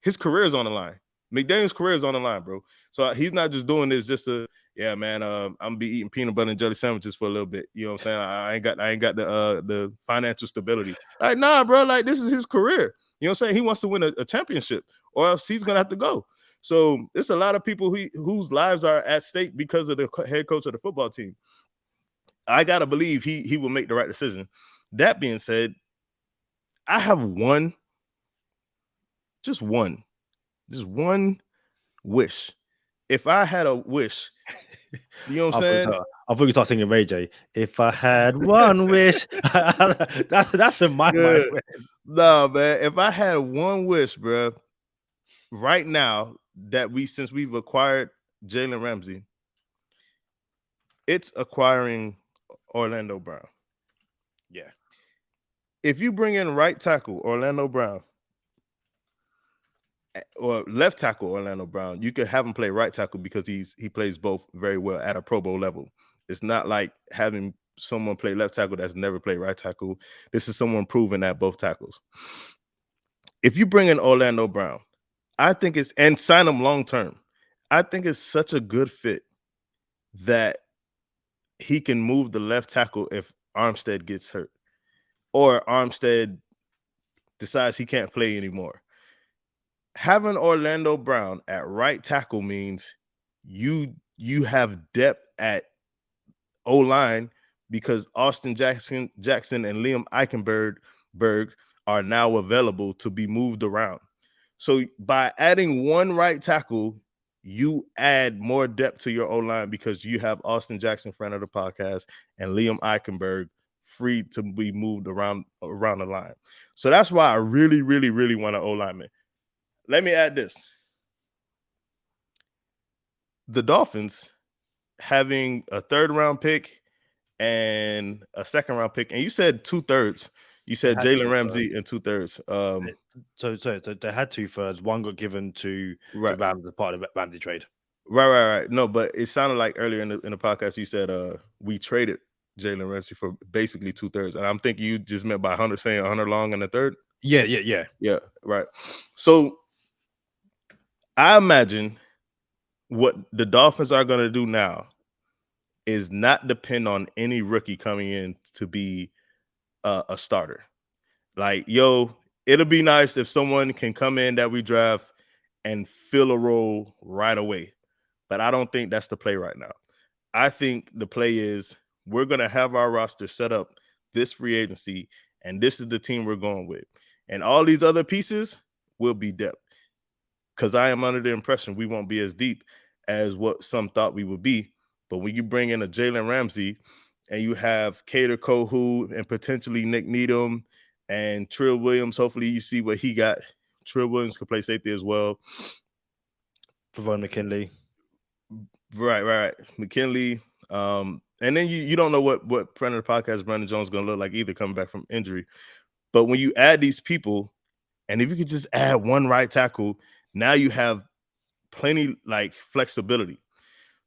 His career is on the line. McDaniel's career is on the line, bro. So he's not just doing this just to, yeah, man, I'm gonna be eating peanut butter and jelly sandwiches for a little bit. You know what I'm saying? I ain't got the financial stability. Like, nah, bro, like, this is his career. You know what I'm saying? He wants to win a championship, or else he's gonna have to go. So it's a lot of people whose lives are at stake because of the head coach of the football team. I gotta believe he will make the right decision. That being said, I have just one wish. If I had a wish, you know what I'm saying? I thought you start singing Ray J. If I had one wish, that's been my mind. No, man. If I had one wish, bro, right now since we've acquired Jalen Ramsey, it's acquiring Orlando Brown. Yeah. If you bring in right tackle Orlando Brown, or left tackle Orlando Brown, you could have him play right tackle because he plays both very well at a Pro Bowl level. It's not like having someone play left tackle that's never played right tackle. This is someone proven at both tackles. If you bring in Orlando Brown, I think and sign him long term, I think it's such a good fit that he can move the left tackle if Armstead gets hurt, or Armstead decides he can't play anymore. Having Orlando Brown at right tackle means you have depth at O-line, because Austin Jackson and Liam Eichenberg are now available to be moved around. So by adding one right tackle, you add more depth to your O-line, because you have Austin Jackson, friend of the podcast, and Liam Eichenberg free to be moved around the line. So that's why I really, really, really want an O-lineman. Let me add this. The Dolphins having a 3rd round pick and a 2nd round pick, and you said 2/3. You said Jalen Ramsey and 2/3. So they had 2/3. One got given to the Rams as part of the Ramsey trade. Right. No, but it sounded like earlier in the podcast you said we traded Jalen Ramsey for basically 2/3, and I'm thinking you just meant by Hunter saying Hunter Long and a 1/3. Yeah. Right. So I imagine what the Dolphins are going to do now is not depend on any rookie coming in to be a starter. Like, it'll be nice if someone can come in that we draft and fill a role right away. But I don't think that's the play right now. I think the play is we're going to have our roster set up this free agency, and this is the team we're going with. And all these other pieces will be depth. because I am under the impression we won't be as deep as what some thought we would be. But when you bring in a Jalen Ramsey and you have Cater Kohu and potentially Nick Needham and Trill Williams, hopefully you see what he got. Trill Williams can play safety as well. Favon McKinley. Right. McKinley. And then you don't know what friend of the podcast Brandon Jones is going to look like either coming back from injury. But when you add these people, and if you could just add one right tackle, now you have plenty like flexibility.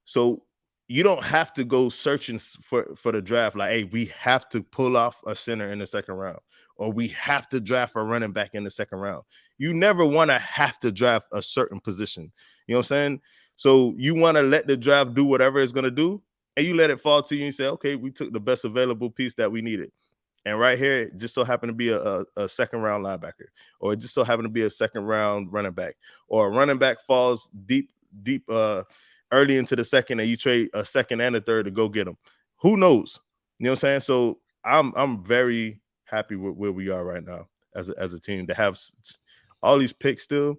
So you don't have to go searching for the draft. Like, hey, we have to pull off a center in the second round, or we have to draft a running back in the second round. You never want to have to draft a certain position. You know what I'm saying? So you want to let the draft do whatever it's going to do, and you let it fall to you and say, okay, we took the best available piece that we needed. And right here, it just so happened to be a second round linebacker, or it just so happened to be a second round running back, or a running back falls deep early into the second, and you trade a second and a third to go get them. Who knows? You know what I'm saying? So I'm very happy with where we are right now as a team to have all these picks still.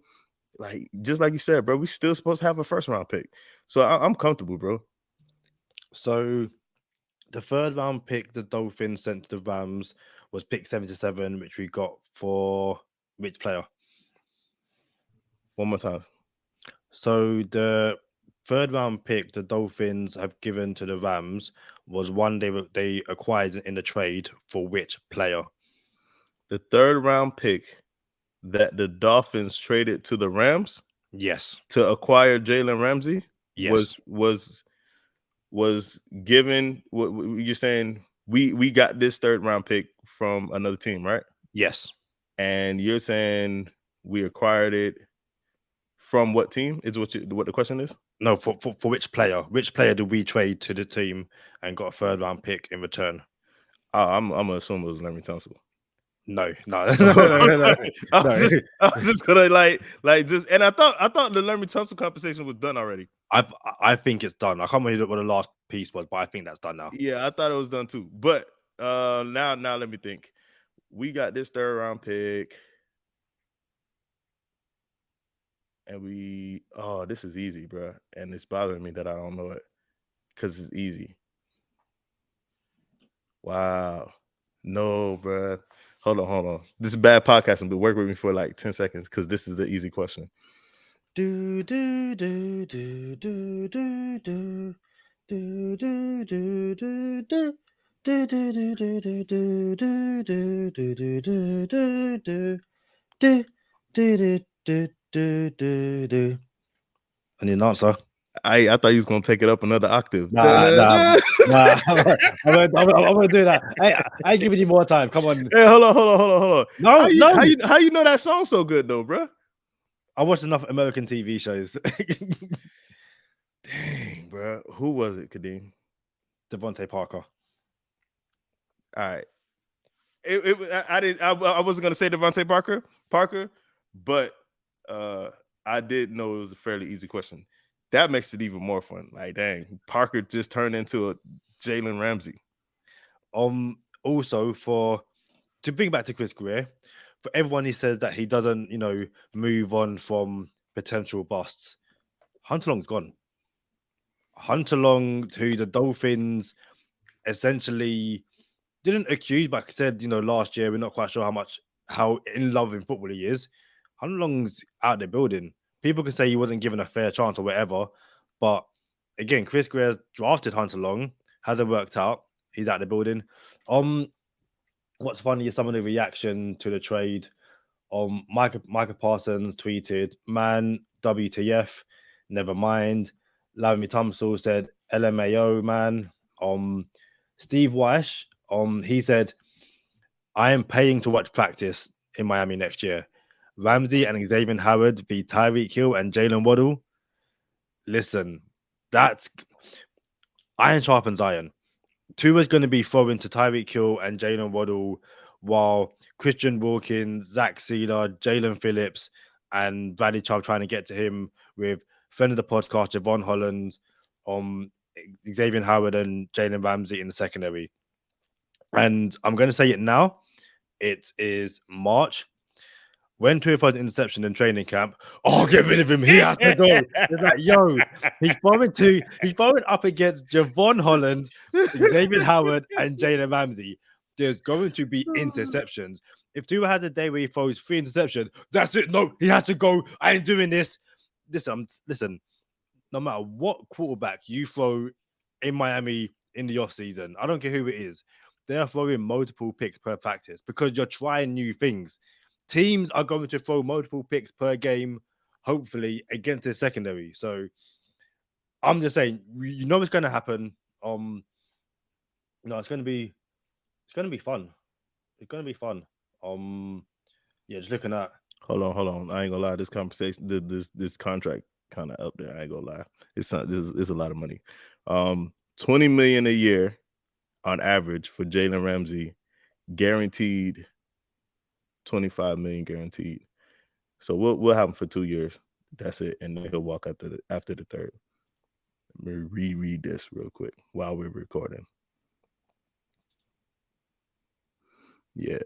Like, just like you said, bro, we still supposed to have a first round pick. So I'm comfortable, bro. So the third round pick the Dolphins sent to the Rams was pick 77, which we got for which player? One more time. So the third round pick the Dolphins have given to the Rams was one they acquired in the trade for which player? The third round pick that the Dolphins traded to the Rams, yes, to acquire Jalen Ramsey, yes, was given. What you're saying? We got this third round pick from another team, right? Yes. And you're saying we acquired it from what team? Is what the question is? No, for which player? Which player did we trade to the team and got a third round pick in return? I'm gonna assume it was Laremy Tunsil. No. I was just gonna like just, and I thought the Laremy Tunsil conversation was done already. I think it's done. I can't remember what the last piece was, but I think that's done now. Yeah, I thought it was done too. But now let me think. We got this third round pick, and this is easy, bro. And it's bothering me that I don't know it because it's easy. Wow. No, bro. Hold on. This is bad podcasting, but work with me for like 10 seconds because this is the easy question. Do do do do do do do do do do do do. Do do do do do do do do do do do do do do do. I need an answer. I thought he was gonna take it up another octave. Nah. I'm gonna do that. I ain't giving you more time. Come on. Hey, hold on. No. How you know that song so good though, bro? I watched enough American TV shows. Dang, bro. Who was it, Kadeem? Devontae Parker. All right. I wasn't gonna say Devontae Parker, but I did know it was a fairly easy question. That makes it even more fun. Like, dang, Parker just turned into a Jalen Ramsey. Also, to bring back to Chris Greer, for everyone he says that he doesn't, move on from potential busts. Hunter Long's gone. Hunter Long, who the Dolphins essentially didn't accuse, but said, last year we're not quite sure how in love with football he is. Hunter Long's out there building. People can say he wasn't given a fair chance or whatever, but again, Chris Greer drafted Hunter Long, hasn't worked out. He's out the building. What's funny is some of the reaction to the trade. Micah Parsons tweeted, "Man, WTF, never mind." Laremy Tunsil said, "LMAO, man." Steve Weish, he said, "I am paying to watch practice in Miami next year. Ramsey and Xavier Howard v. Tyreek Hill and Jalen Waddle." Listen, that's iron sharpens iron. Tua's going to be throwing to Tyreek Hill and Jalen Waddle while Christian Wilkins, Zach Sealer, Jalen Phillips, and Bradley Chubb trying to get to him with friend of the podcast, Javon Holland, Xavier Howard and Jalen Ramsey in the secondary. And I'm going to say it now. It is March. when Tua throws an interception in training camp, oh, get rid of him. He has to go. It's like, yo, he's throwing up against Javon Holland, David Howard, and Jalen Ramsey. There's going to be interceptions. If Tua has a day where he throws 3 interceptions, that's it. No, he has to go. I ain't doing this. Listen, no matter what quarterback you throw in Miami in the offseason, I don't care who it is, they're throwing multiple picks per practice because you're trying new things. Teams are going to throw multiple picks per game, hopefully, against the secondary. So I'm just saying, you know what's going to happen. No, it's going to be fun. It's going to be fun. Yeah, just looking at. Hold on. I ain't gonna lie. This conversation, this contract, kind of up there. I ain't gonna lie. It's a lot of money. $20 million a year on average for Jalen Ramsey, guaranteed. $25 million guaranteed. So we'll have him for 2 years. That's it, and then he'll walk after the third. Let me reread this real quick while we're recording. Yeah.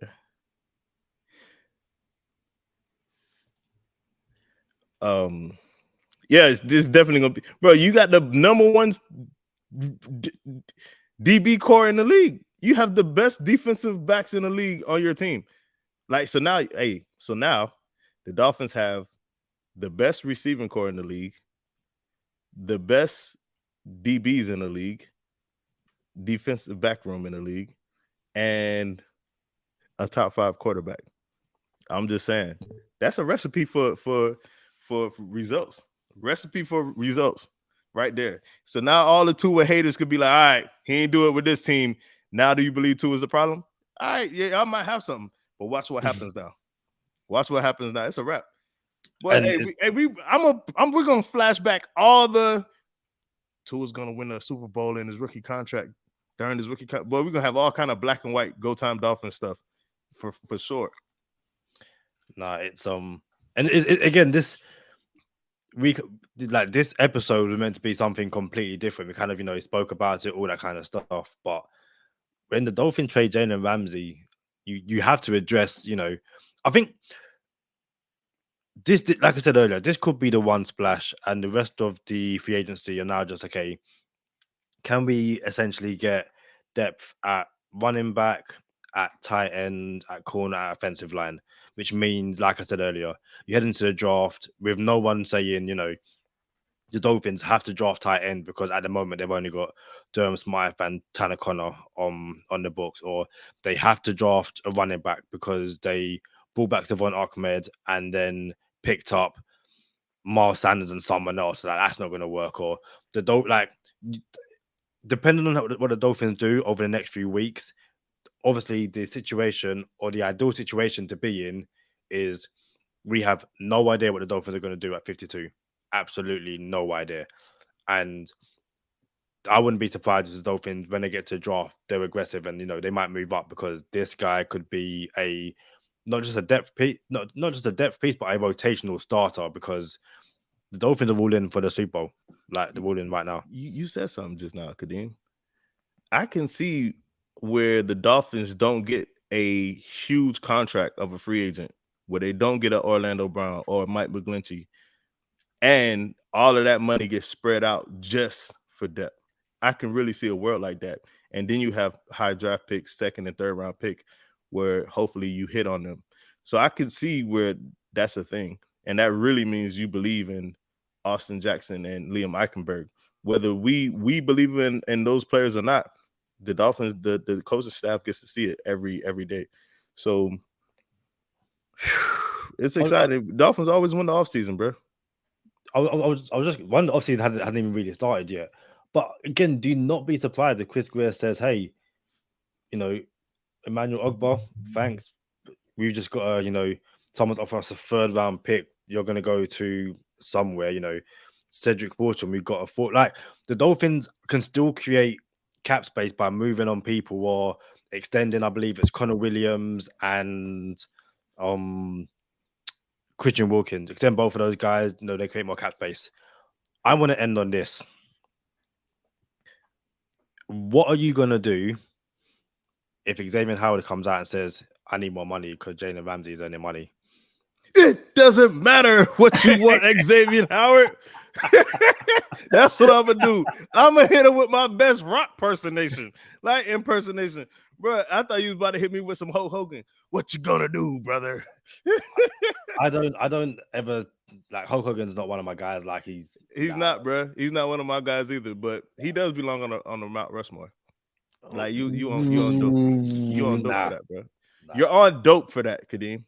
Yeah, this definitely gonna be, bro. You got the number one DB core in the league. You have the best defensive backs in the league on your team. Like, so now the Dolphins have the best receiving core in the league, the best DBs in the league, defensive back room in the league, and a top 5 quarterback. I'm just saying that's a recipe for results. Recipe for results right there. So now all the Tua haters could be like, all right, he ain't do it with this team. Now do you believe Tua is a problem? All right, yeah, I might have something, but watch what happens now. Watch what happens now. It's a wrap. But we're gonna flash back all the Tua's gonna win a Super Bowl in his rookie contract during his rookie contract. But we're gonna have all kind of black and white Go Time Dolphins stuff for sure. Nah, it's and again, this episode was meant to be something completely different. We kind of spoke about it, all that kind of stuff. But when the Dolphins trade Jalen Ramsey, you have to address. I think this, like I said earlier, this could be the one splash, and the rest of the free agency are now just okay. Can we essentially get depth at running back, at tight end, at corner, at offensive line? Which means, like I said earlier, you head into the draft with no one saying, the Dolphins have to draft tight end because at the moment they've only got Durham Smythe and Tanner Connor on the books, or they have to draft a running back because they brought back Devon Ahmed and then picked up Miles Sanders and someone else. So that's not going to work. Or depending on what the Dolphins do over the next few weeks, obviously the situation or the ideal situation to be in is we have no idea what the Dolphins are going to do at 52. Absolutely no idea. And I wouldn't be surprised if the Dolphins, when they get to draft, they're aggressive and they might move up because this guy could be not just a depth piece, but a rotational starter because the Dolphins are all in for the Super Bowl. Like they're all in right now. You said something just now, Kadeem. I can see where the Dolphins don't get a huge contract of a free agent, where they don't get an Orlando Brown or Mike McGlinchey, and all of that money gets spread out just for depth. I can really see a world like that. And then you have high draft picks, 2nd and 3rd round pick, where hopefully you hit on them. So I can see where that's a thing. And that really means you believe in Austin Jackson and Liam Eichenberg. Whether we believe in those players or not, the Dolphins, the coaching staff gets to see it every day. So it's exciting. Dolphins always win the offseason, bro. I was just one, the offseason hadn't even really started yet. But again, do not be surprised if Chris Greer says, hey, Emmanuel Ogba, thanks. We've just got someone's offer us a 3rd round pick. You're going to go to somewhere, Cedric Borton. We've got a 4. Like the Dolphins can still create cap space by moving on people or extending. I believe it's Connor Williams and Christian Wilkins. Extend both of those guys. They create more cap space. I want to end on this. What are you going to do if Xavier Howard comes out and says, I need more money because Jalen Ramsey is earning money? It doesn't matter what you want, Xavier Howard. That's what I'm gonna do. I'm gonna hit him with my best rock impersonation. Bro, I thought you was about to hit me with some Hulk Hogan. What you gonna do, brother? I don't ever like Hulk Hogan's not one of my guys. Like he's not, bro. He's not one of my guys either. But he does belong on the Mount Rushmore. Like you on dope. You on dope for that, bro. Nah. You're on dope for that, Kadeem.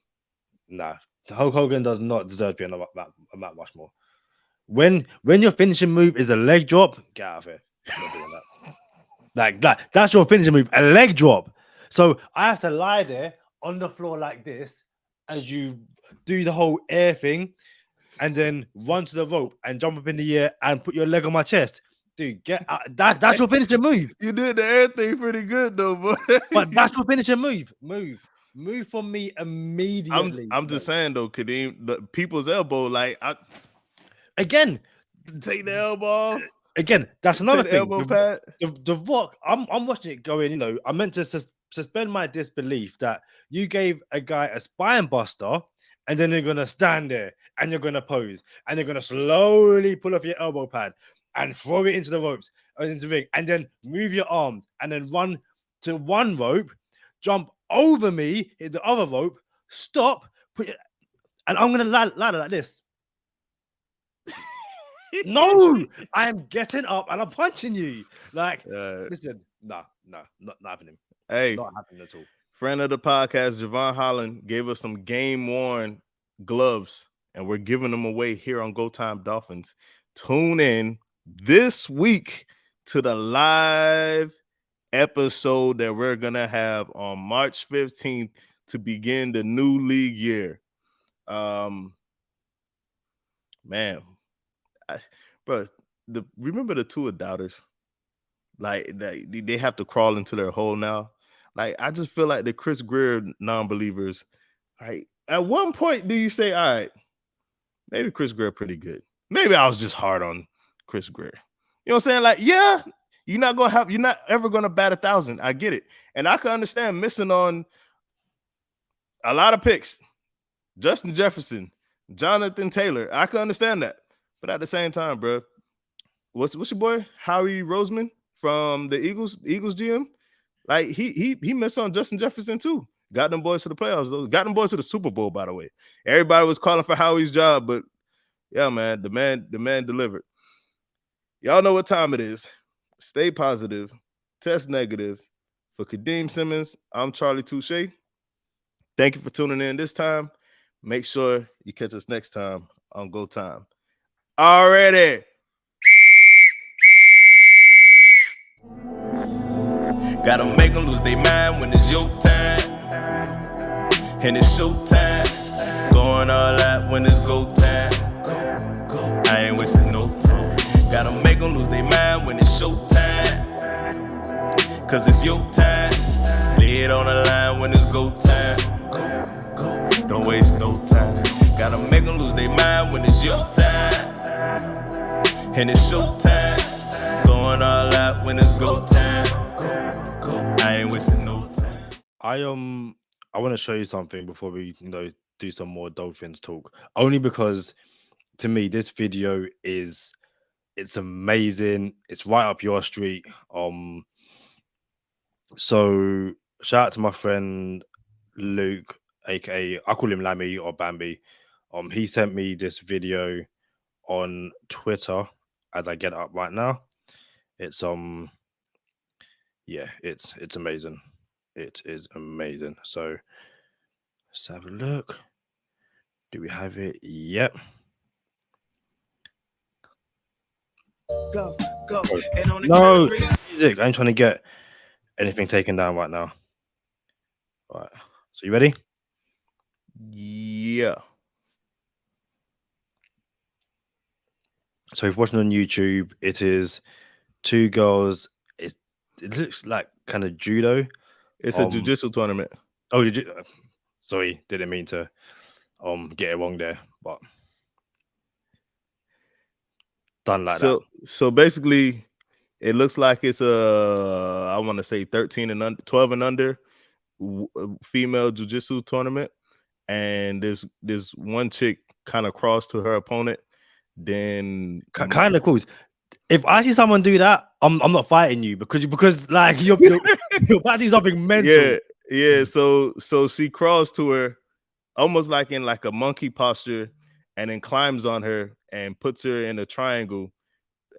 Nah, Hulk Hogan does not deserve to be on a Mount Rushmore. When your finishing move is a leg drop, get out of here. I'm not doing that. Like that's your finishing move, a leg drop. So I have to lie there on the floor like this as you do the whole air thing, and then run to the rope and jump up in the air and put your leg on my chest. Dude, get out. That's your finishing move. You did the air thing pretty good though, boy. But that's your finishing move. Move for me immediately. I'm just saying though, Kadeem, the people's elbow, like again, take the elbow. Again, that's another thing. Elbow pad. The Rock, I'm watching it going, I meant to suspend my disbelief that you gave a guy a spine buster and then you're going to stand there and you're going to pose and you're going to slowly pull off your elbow pad and throw it into the ropes, into the ring, and then move your arms and then run to one rope, jump over me, hit the other rope, stop, and I'm going to ladder like this. No, I am getting up and I'm punching you. Like, listen, not happening. Hey, not happening at all. Friend of the podcast, Javon Holland, gave us some game-worn gloves, and we're giving them away here on Go Time Dolphins. Tune in this week to the live episode that we're gonna have on March 15th to begin the new league year. Man. Remember the two doubters? Like they have to crawl into their hole now. Like I just feel like the Chris Greer non-believers. Right? At one point, do you say, all right, maybe Chris Greer pretty good. Maybe I was just hard on Chris Greer. You know what I'm saying? Like, yeah, you're not ever gonna bat 1,000. I get it, and I can understand missing on a lot of picks. Justin Jefferson, Jonathan Taylor. I can understand that. But at the same time, bro, what's your boy Howie Roseman from the Eagles GM? Like he missed on Justin Jefferson too. Got them boys to the playoffs, though. Got them boys to the Super Bowl, by the way. Everybody was calling for Howie's job, but yeah, man, the man delivered. Y'all know what time it is. Stay positive, test negative. For Kadeem Simmons, I'm Charlie Touche. Thank you for tuning in this time. Make sure you catch us next time on Go Time. Already. Gotta make them lose their mind when it's your time. And it's showtime. Going all out when it's go time. I ain't wasting no time. Gotta make them lose their mind when it's showtime. Cause it's your time. Lay it on the line when it's go time. Don't waste no time. Gotta make them lose their mind when it's your time. And it's showtime. Going all out when it's go time. I ain't wasting no time. I want to show you something before we do some more Dolphins talk. Only because to me this video it's amazing. It's right up your street. So shout out to my friend Luke, aka I call him Lammy or Bambi. He sent me this video on Twitter as I get it up right now. It's it's amazing. It is amazing. So let's have a look. Do we have it? Yep. Go. No music. I ain't trying to get anything taken down right now. All right. So you ready? Yeah. So if you're watching on YouTube, it is two girls. It looks like kind of judo. It's a jiu-jitsu tournament. Oh, sorry, didn't mean to get it wrong there, but done like that. So basically, it looks like it's I want to say 13 and under, 12 and under female jiu-jitsu tournament, and this one chick kind of crossed to her opponent, then kind of cool. If I see someone do that, I'm not fighting you because like you're about to do something mental. Yeah. So she crawls to her, almost like in like a monkey posture, and then climbs on her and puts her in a triangle,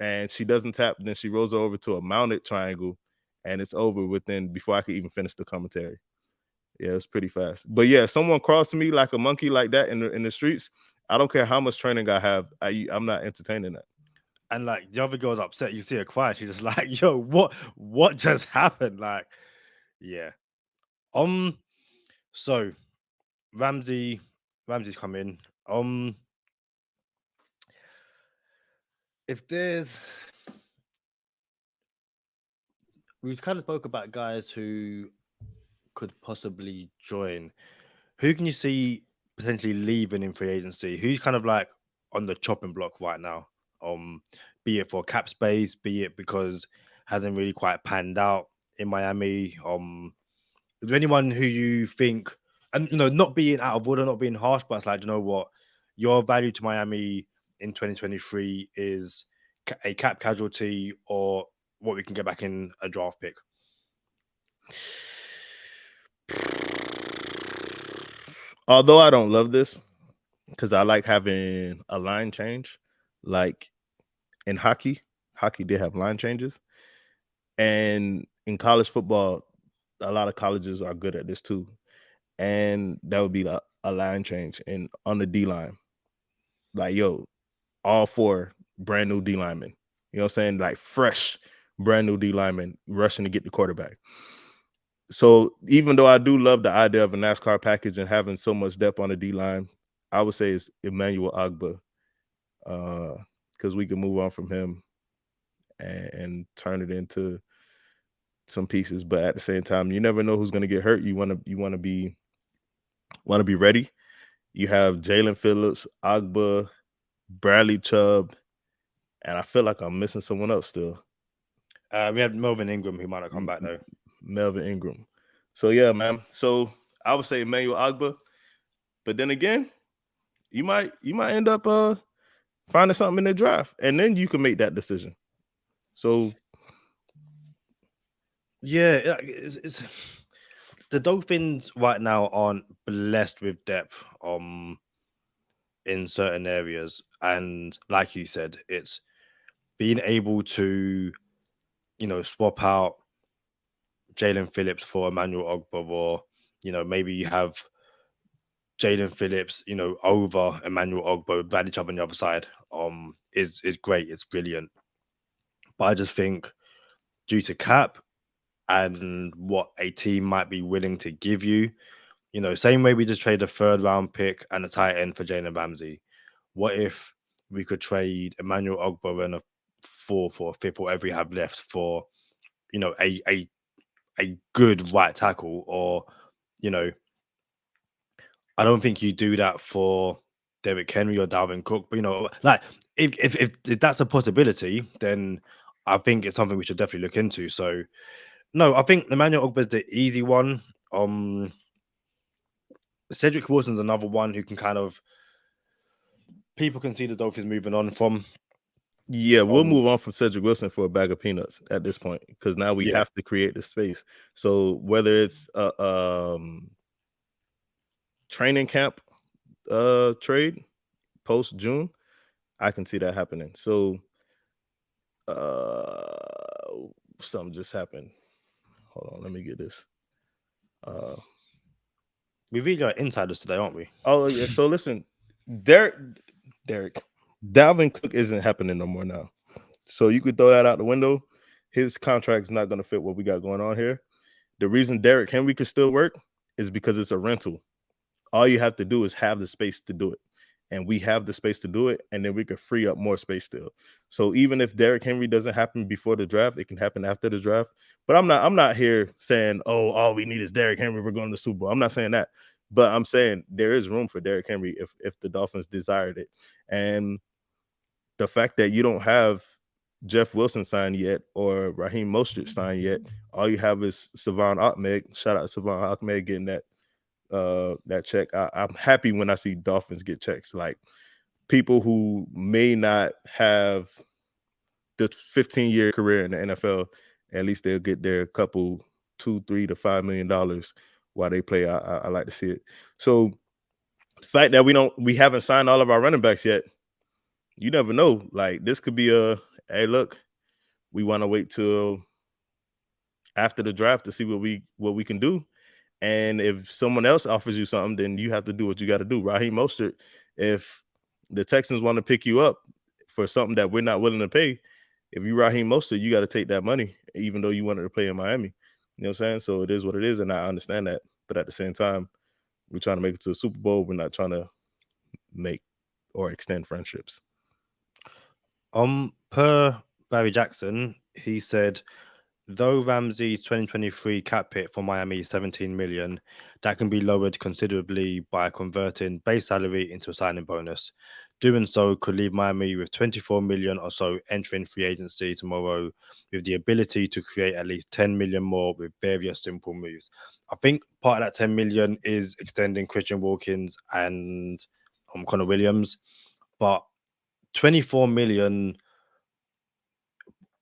and she doesn't tap. Then she rolls her over to a mounted triangle, and it's over before I could even finish the commentary. Yeah, it's pretty fast. But yeah, someone crossed me like a monkey like that in the streets. I don't care how much training I have. I'm not entertaining that. And like the other girl's upset. You see her cry. She's just like, "Yo, what just happened?" Like, yeah. So Ramsey's come in. If there's, we kind of spoke about guys who could possibly join. Who can you see potentially leaving in free agency? Who's kind of like on the chopping block right now? Be it for cap space, be it because hasn't really quite panned out in Miami. Is there anyone who you think, and not being out of order, not being harsh, but it's like, you know what, your value to Miami in 2023 is a cap casualty or what we can get back in a draft pick? Although I don't love this because I like having a line change, like in hockey did have line changes, and in college football, a lot of colleges are good at this too, and that would be a line change and on the D line, like all 4 brand new D linemen. You know what I'm saying? Like fresh, brand new D linemen rushing to get the quarterback. So even though I do love the idea of a NASCAR package and having so much depth on the D line, I would say it's Emmanuel Agba, because we can move on from him and turn it into some pieces. But at the same time, you never know who's going to get hurt. You want to be ready. You have Jalen Phillips, Agba, Bradley Chubb, and I feel like I'm missing someone else still. We have Melvin Ingram, who might not come back though. Melvin Ingram. So yeah, man. So I would say Emmanuel Agba, but then again, you might end up finding something in the draft, and then you can make that decision. So yeah, it's the Dolphins right now aren't blessed with depth in certain areas, and like you said, it's being able to swap out Jalen Phillips for Emmanuel Ogba, or maybe you have Jalen Phillips, over Emmanuel Ogba, Bradley Chubb on the other side, is great. It's brilliant. But I just think due to cap and what a team might be willing to give you, same way we just trade a 3rd round pick and a tight end for Jalen Ramsey. What if we could trade Emmanuel Ogba and a 4th or 5th, whatever you have left, for a good right tackle? Or I don't think you do that for Derrick Henry or Dalvin Cook, but like if that's a possibility, then I think it's something we should definitely look into. So no, I think Emmanuel Ogba is the easy one. Cedric Wilson's another one who can kind of, people can see the Dolphins moving on from. Yeah, we'll move on from Cedric Wilson for a bag of peanuts at this point, because now we have to create the space. So whether it's training camp trade post June, I can see that happening. So something just happened. Hold on, let me get this. We really are insiders today, aren't we? Oh yeah. So listen, Derek, Dalvin Cook isn't happening no more now. So you could throw that out the window. His contract's not going to fit what we got going on here. The reason Derrick Henry could still work is because it's a rental. All you have to do is have the space to do it. And we have the space to do it, and then we could free up more space still. So even if Derrick Henry doesn't happen before the draft, it can happen after the draft. But I'm not here saying, oh, all we need is Derrick Henry, we're going to the Super Bowl. I'm not saying that. But I'm saying there is room for Derrick Henry if the Dolphins desired it. And the fact that you don't have Jeff Wilson signed yet or Raheem Mostert signed yet, all you have is Savon Ahmed. Shout out to Savon Ahmed getting that that check. I'm happy when I see Dolphins get checks. Like people who may not have the 15-year career in the NFL, at least they'll get their couple $2, $3 to $5 million while they play. I like to see it. So the fact that we haven't signed all of our running backs yet, you never know. Like this could be hey, look, we want to wait till after the draft to see what we can do. And if someone else offers you something, then you have to do what you got to do. Raheem Mostert, if the Texans want to pick you up for something that we're not willing to pay, if you Raheem Mostert, you got to take that money, even though you wanted to play in Miami. You know what I'm saying? So it is what it is, and I understand that. But at the same time, we're trying to make it to the Super Bowl. We're not trying to make or extend friendships. Per Barry Jackson, he said, though Ramsey's 2023 cap hit for Miami is 17 million, that can be lowered considerably by converting base salary into a signing bonus. Doing so could leave Miami with 24 million or so entering free agency tomorrow, with the ability to create at least 10 million more with various simple moves. I think part of that 10 million is extending Christian Wilkins and Connor Williams, but 24 million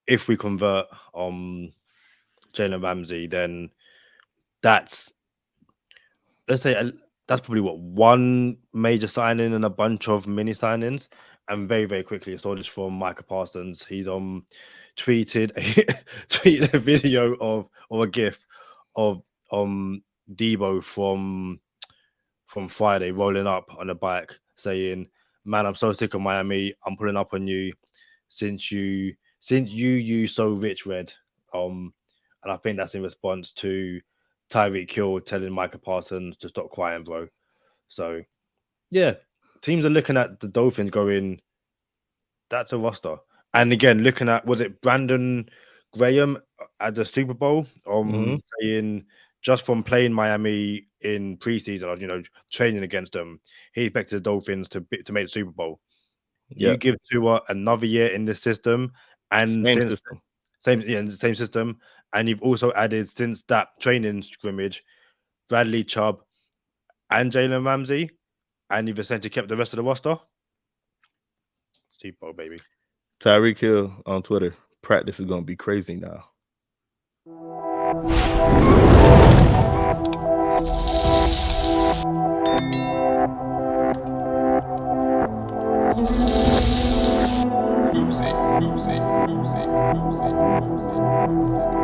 if we convert Jalen Ramsey, then that's, let's say, that's probably one major signing and a bunch of mini signings. And very, very quickly, I saw this from Micah Parsons. He's tweeted a video of a GIF of Debo from Friday rolling up on a bike saying, "Man, I'm so sick of Miami. I'm pulling up on you since you so rich, Red." And I think that's in response to Tyreek Hill telling Micah Parsons to stop crying, bro. So, yeah, teams are looking at the Dolphins going, that's a roster. And again, looking at, was it Brandon Graham at the Super Bowl? Saying just from playing Miami in preseason, training against them, he expected the Dolphins to make the Super Bowl. Yep. You give Tua another year in this system, and same system. Same system. And you've also added, since that training scrimmage, Bradley Chubb and Jalen Ramsey, and you've essentially kept the rest of the roster. Super Bowl, baby. Tyreek Hill on Twitter, practice is going to be crazy now. Oopsie.